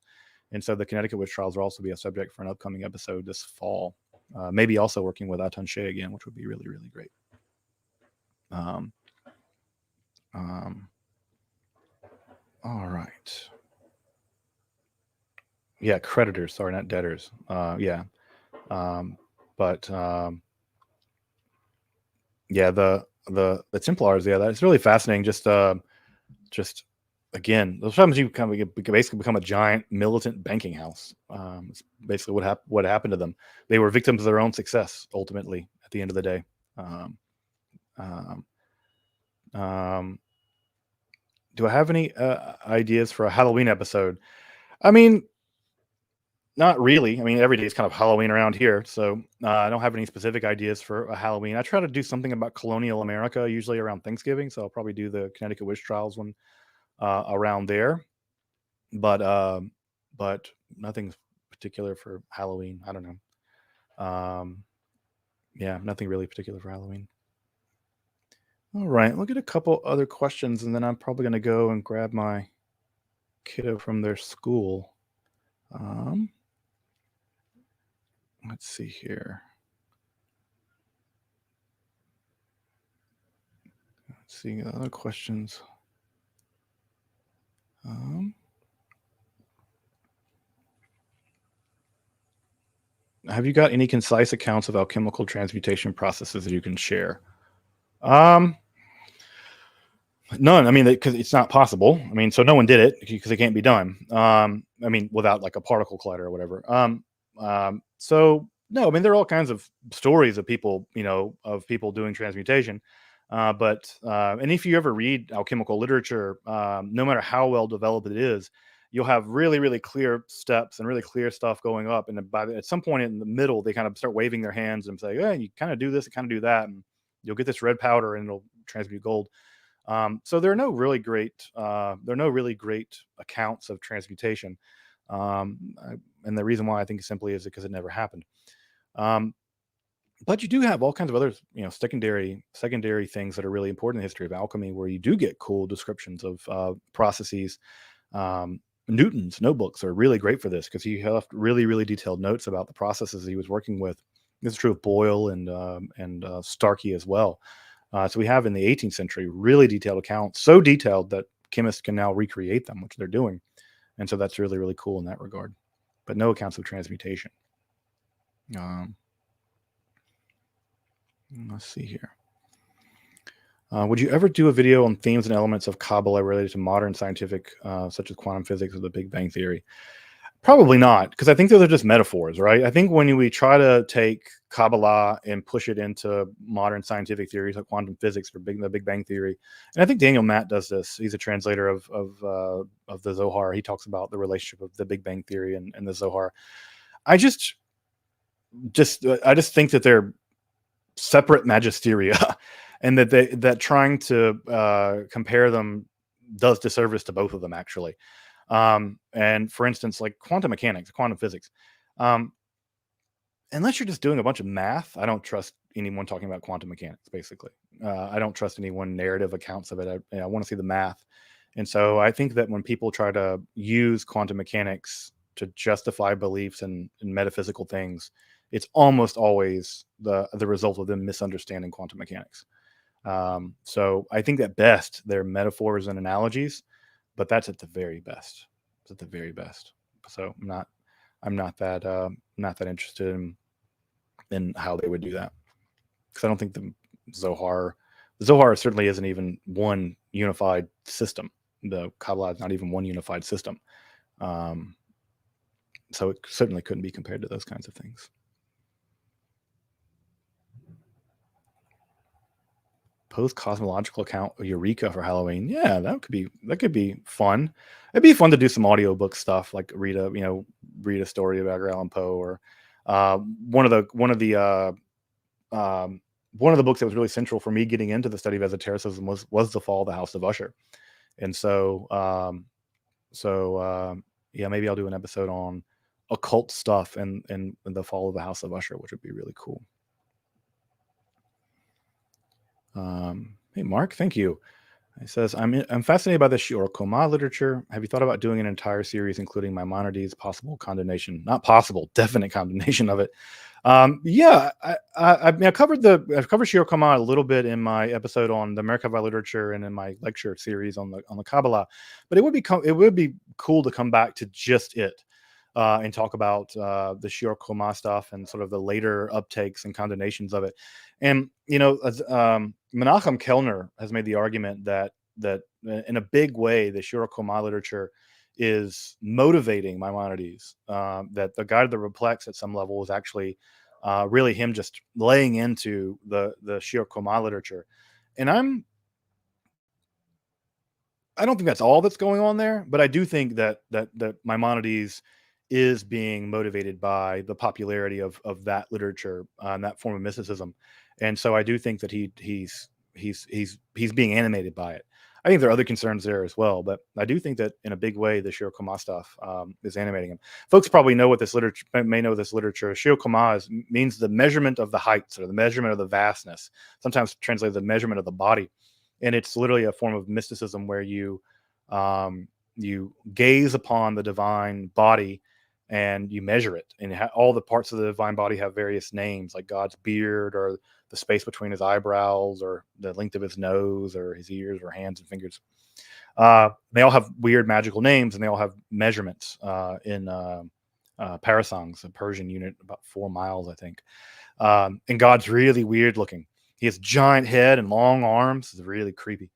And so the Connecticut witch trials will also be a subject for an upcoming episode this fall. Maybe also working with Aton Shea again, which would be really, really great. All right. Yeah, creditors. Sorry, not debtors. Yeah. Yeah, the Templars. Yeah, that's really fascinating. Just again, those times you kind of basically become a giant militant banking house. It's basically what happened to them. They were victims of their own success ultimately at the end of the day. Do I have any ideas for a Halloween episode? I mean, not really. I mean, every day is kind of Halloween around here, so I don't have any specific ideas for a Halloween. I try to do something about colonial America, usually around Thanksgiving, so I'll probably do the Connecticut witch trials one around there. But nothing particular for Halloween. I don't know. Yeah, nothing really particular for Halloween. All right, we'll get a couple other questions, and then I'm probably going to go and grab my kiddo from their school. Let's see here. Let's see other questions. Have you got any concise accounts of alchemical transmutation processes that you can share? None. I mean, because it's not possible. I mean, so no one did it because it can't be done. I mean, without like a particle collider or whatever. So no, I mean, there are all kinds of stories of people, of people doing transmutation. And if you ever read alchemical literature, no matter how well developed it is, you'll have really, really clear steps and really clear stuff going up. And at some point in the middle, they kind of start waving their hands and say, "Yeah, you kind of do this, and kind of do that, and you'll get this red powder, and it'll transmute gold." So there are no really great accounts of transmutation, and the reason why I think simply is because it never happened. But you do have all kinds of other, secondary things that are really important in the history of alchemy, where you do get cool descriptions of processes. Newton's notebooks are really great for this because he left really, really detailed notes about the processes he was working with. This is true of Boyle and Starkey as well. So we have in the 18th century really detailed accounts, so detailed that chemists can now recreate them, which they're doing. And so that's really, really cool in that regard. But no accounts of transmutation. Let's see here. Would you ever do a video on themes and elements of Kabbalah related to modern scientific, such as quantum physics or the Big Bang Theory? Probably not, because I think those are just metaphors, right? I think when we try to take Kabbalah and push it into modern scientific theories like quantum physics or the Big Bang Theory, and I think Daniel Matt does this. He's a translator of the Zohar. He talks about the relationship of the Big Bang Theory and the Zohar. I just think that they're separate magisteria, and that trying to compare them does disservice to both of them, actually. And for instance, like quantum mechanics, quantum physics, unless you're just doing a bunch of math, I don't trust anyone talking about quantum mechanics. Basically, I don't trust anyone narrative accounts of it. I want to see the math. And so I think that when people try to use quantum mechanics to justify beliefs in metaphysical things, it's almost always the result of them misunderstanding quantum mechanics. So I think at best they're metaphors and analogies, but that's at the very best. It's at the very best. So I'm not that interested in how they would do that, because I don't think the Zohar certainly isn't even one unified system. The Kabbalah is not even one unified system. So it certainly couldn't be compared to those kinds of things. Post-cosmological account of Eureka for Halloween. Yeah, that could be fun. It'd be fun to do some audiobook stuff, like read a story about Edgar Allan Poe, or One of the books that was really central for me getting into the study of esotericism was The Fall of the House of Usher. And yeah, maybe I'll do an episode on occult stuff and The Fall of the House of Usher, which would be really cool. Hey, Mark, thank you. He says, I'm fascinated by the Shir Qomah literature. Have you thought about doing an entire series, including Maimonides' possible condemnation? Not possible, definite condemnation of it. Yeah, I mean, I've covered Shir Qomah a little bit in my episode on the Merkava literature and in my lecture series on the Kabbalah, but it would be cool to come back to just it. And talk about the Shir Qomah stuff and sort of the later uptakes and condemnations of it. And Menachem Kellner has made the argument that in a big way the Shir Qomah literature is motivating Maimonides. That the Guide of the Perplexed at some level is actually really him just laying into the Shir Qomah literature. And I don't think that's all that's going on there, but I do think that Maimonides is being motivated by the popularity of that literature and that form of mysticism, and so I do think that he's being animated by it. I think there are other concerns there as well, but I do think that in a big way the Shir Qomah stuff is animating him. Folks probably know what this literature may know. This literature, Shir Qomah, means the measurement of the heights or the measurement of the vastness. Sometimes translated the measurement of the body. And it's literally a form of mysticism where you gaze upon the divine body and you measure it. And all the parts of the divine body have various names, like God's beard or the space between his eyebrows or the length of his nose or his ears or hands and fingers. They all have weird magical names and they all have measurements in parasangs, a Persian unit, about 4 miles, I think. And God's really weird looking. He has giant head and long arms. It's really creepy.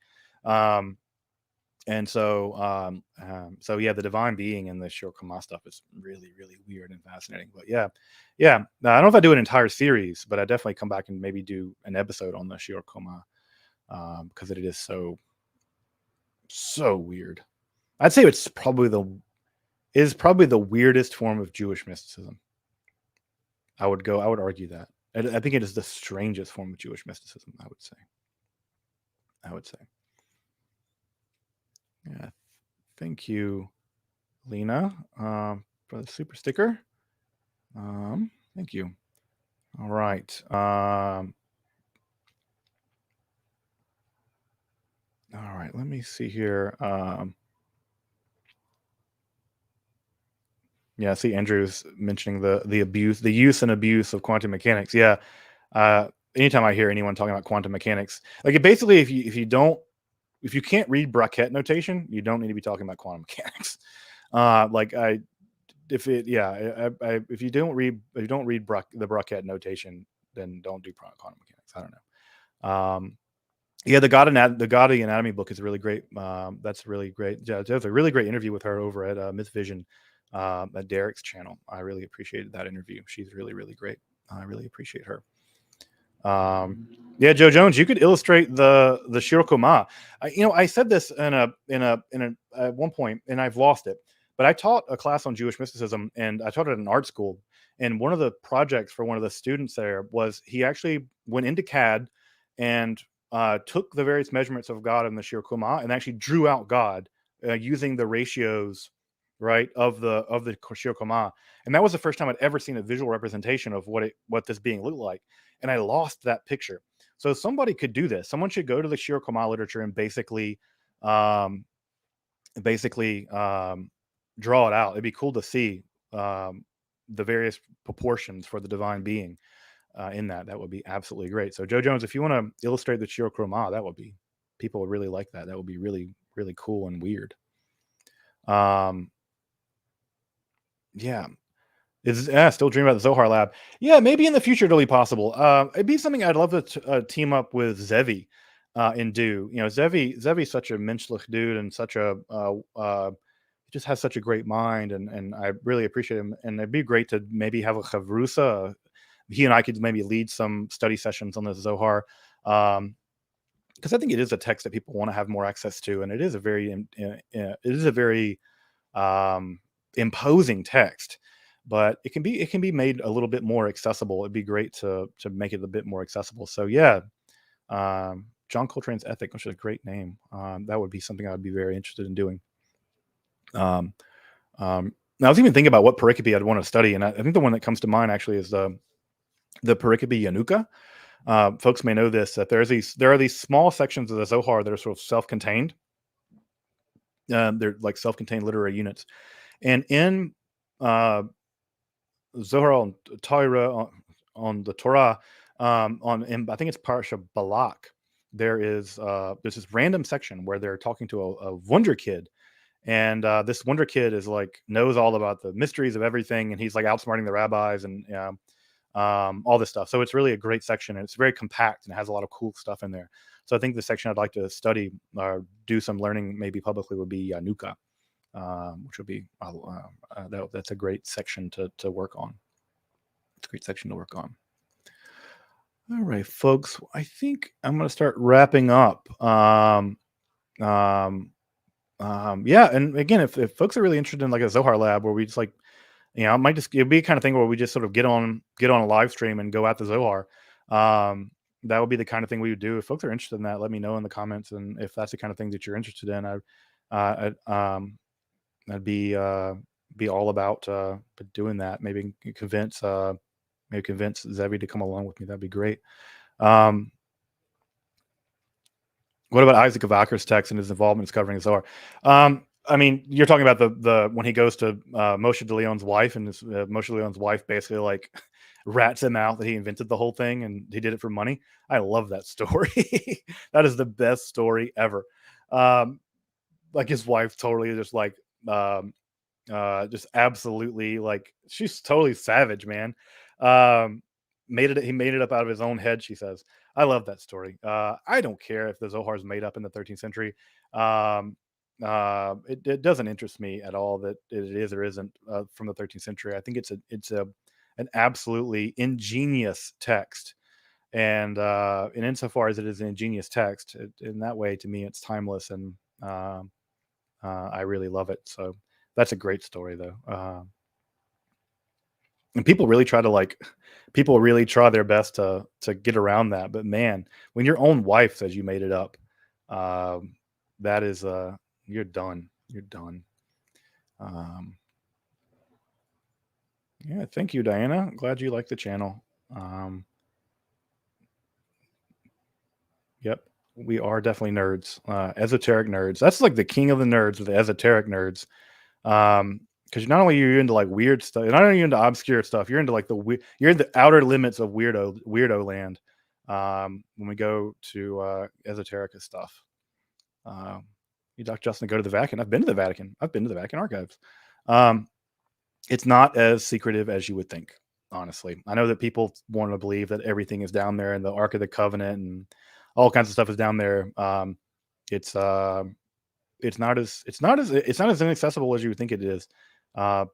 And so yeah, the divine being in the Shir Qomah stuff is really, really weird and fascinating. But yeah. I don't know if I do an entire series, but I definitely come back and maybe do an episode on the Shir Qomah because it is so weird. I'd say it's probably the weirdest form of Jewish mysticism. I would argue that. I think it is the strangest form of Jewish mysticism, I would say. Yeah. Thank you, Lena, for the super sticker. Thank you. All right. All right. Let me see here. Yeah, I see Andrew's mentioning the use and abuse of quantum mechanics. Yeah. Anytime I hear anyone talking about quantum mechanics, like basically, if you can't read bracket notation, you don't need to be talking about quantum mechanics. If you don't read the bracket notation, then don't do quantum mechanics. I don't know. Yeah, the God Anatomy book is really great. That's really great. Yeah, there's a really great interview with her over at Myth Vision at Derek's channel. I really appreciated that interview. She's really, really great. I really appreciate her. Yeah, Joe Jones, you could illustrate the Shir Qomah. I said this at one point, and I've lost it. But I taught a class on Jewish mysticism, and I taught it at an art school. And one of the projects for one of the students there was he actually went into CAD and took the various measurements of God in the Shir Qomah and actually drew out God using the ratios, right, of the Shir Qomah. And that was the first time I'd ever seen a visual representation of what this being looked like. And I lost that picture. So somebody could do this. Someone should go to the Shir Qomah literature and basically draw it out. It'd be cool to see the various proportions for the divine being in that. That would be absolutely great. So Joe Jones, if you want to illustrate the Shir Qomah, people would really like that. That would be really, really cool and weird. Yeah. Still dreaming about the Zohar lab. Yeah, maybe in the future it'll be possible. It'd be something I'd love to team up with Zevi and do. Zevi's such a menschlich dude and such a just has such a great mind, and I really appreciate him. And it'd be great to maybe have a chavrusa. He and I could maybe lead some study sessions on the Zohar, because I think it is a text that people want to have more access to, and it is a very imposing text. but it can be made a little bit more accessible. It'd be great to make it a bit more accessible. So yeah, John Coltrane's Ethic, which is a great name. That would be something I would be very interested in doing. Um, now I was even thinking about what pericope I'd want to study, and I think the one that comes to mind actually is the pericope Yanuka. Folks may know this, that there are these small sections of the Zohar that are sort of self-contained. They're like self-contained literary units, and in Zohar on Torah, on the Torah, I think it's Parsha Balak. There's this random section where they're talking to a wonder kid, and this wonder kid is like knows all about the mysteries of everything, and he's like outsmarting the rabbis and all this stuff. So it's really a great section, and it's very compact and has a lot of cool stuff in there. So I think the section I'd like to study or do some learning maybe publicly would be Nuka, which would be that's a great section to work on. It's a great section to work on. All right, folks, I think I'm going to start wrapping up. Yeah, and again, if folks are really interested in like a Zohar lab where we just like, it'd be the kind of thing where we just sort of get on a live stream and go at the Zohar. That would be the kind of thing we would do. If folks are interested in that, let me know in the comments. And if that's the kind of thing that you're interested in, I'd be all about doing that. Maybe convince Zevi to come along with me. That'd be great. What about Isaac of Acker's text and his involvement in discovering the Zohar? I mean, you're talking about the when he goes to Moshe de Leon's wife, and Moshe de Leon's wife basically like rats him out that he invented the whole thing and he did it for money. I love that story. That is the best story ever. Like his wife totally just like just absolutely like she's totally savage, man. He made it up out of his own head, she says. I love that story. I don't care if the Zohar is made up in the 13th century. It doesn't interest me at all that it is or isn't from the 13th century. I think it's an absolutely ingenious text, and insofar as it is an ingenious text, in that way, to me, it's timeless, and I really love it. So that's a great story, though. And people really try their best to get around that. But man, when your own wife says you made it up, that is you're done. You're done. Yeah, thank you, Diana. Glad you like the channel. Yep, we are definitely nerds. Esoteric nerds. That's like the king of the nerds, with the esoteric nerds. Because not only are you into like weird stuff, not only are you into obscure stuff, you're into like you're in the outer limits of weirdo land. When we go to esoterica stuff. You, Dr. Justin, go to the Vatican. I've been to the Vatican. I've been to the Vatican archives. It's not as secretive as you would think, honestly. I know that people want to believe that everything is down there and the Ark of the Covenant and all kinds of stuff is down there. It's not as inaccessible as you would think it is.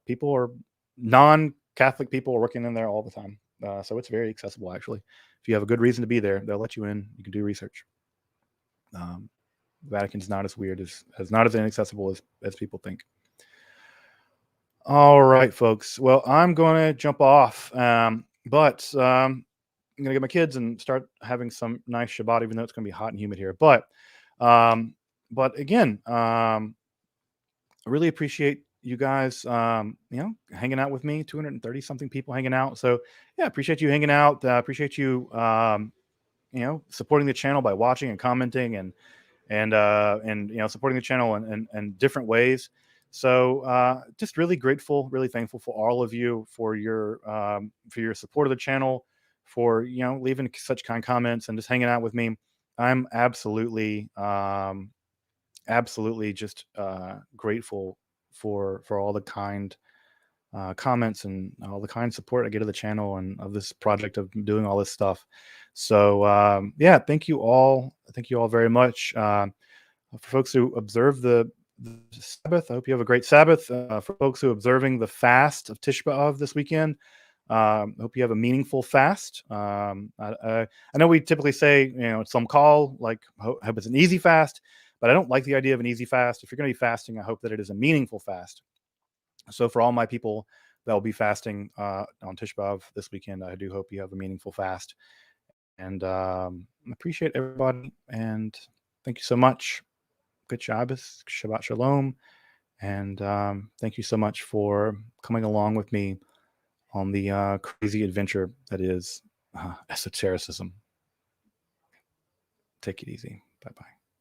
People are non-Catholic people are working in there all the time. So it's very accessible, actually. If you have a good reason to be there, they'll let you in. You can do research. Vatican's not as weird not as inaccessible as people think. All right, folks. Well, I'm going to jump off, but I'm going to get my kids and start having some nice Shabbat, even though it's going to be hot and humid here. But again, I really appreciate you guys, hanging out with me. 230 something people hanging out. So yeah, appreciate you hanging out. Appreciate you, supporting the channel by watching and commenting and supporting the channel in different ways. So just really grateful, really thankful for all of you for your support of the channel, for leaving such kind comments and just hanging out with me. I'm absolutely just grateful for all the kind comments and all the kind support I get of the channel and of this project of doing all this stuff. So yeah, thank you all very much. For folks who observe the Sabbath, I hope you have a great Sabbath. For folks who are observing the fast of Tisha B'Av this weekend, I hope you have a meaningful fast. I know we typically say, some call like hope it's an easy fast, but I don't like the idea of an easy fast. If you're going to be fasting, I hope that it is a meaningful fast. So for all my people that will be fasting on Tisha B'Av this weekend. I do hope you have a meaningful fast. And appreciate everybody. And thank you so much. Good Shabbos, Shabbat Shalom. And thank you so much for coming along with me on the crazy adventure that is esotericism. Take it easy. Bye-bye.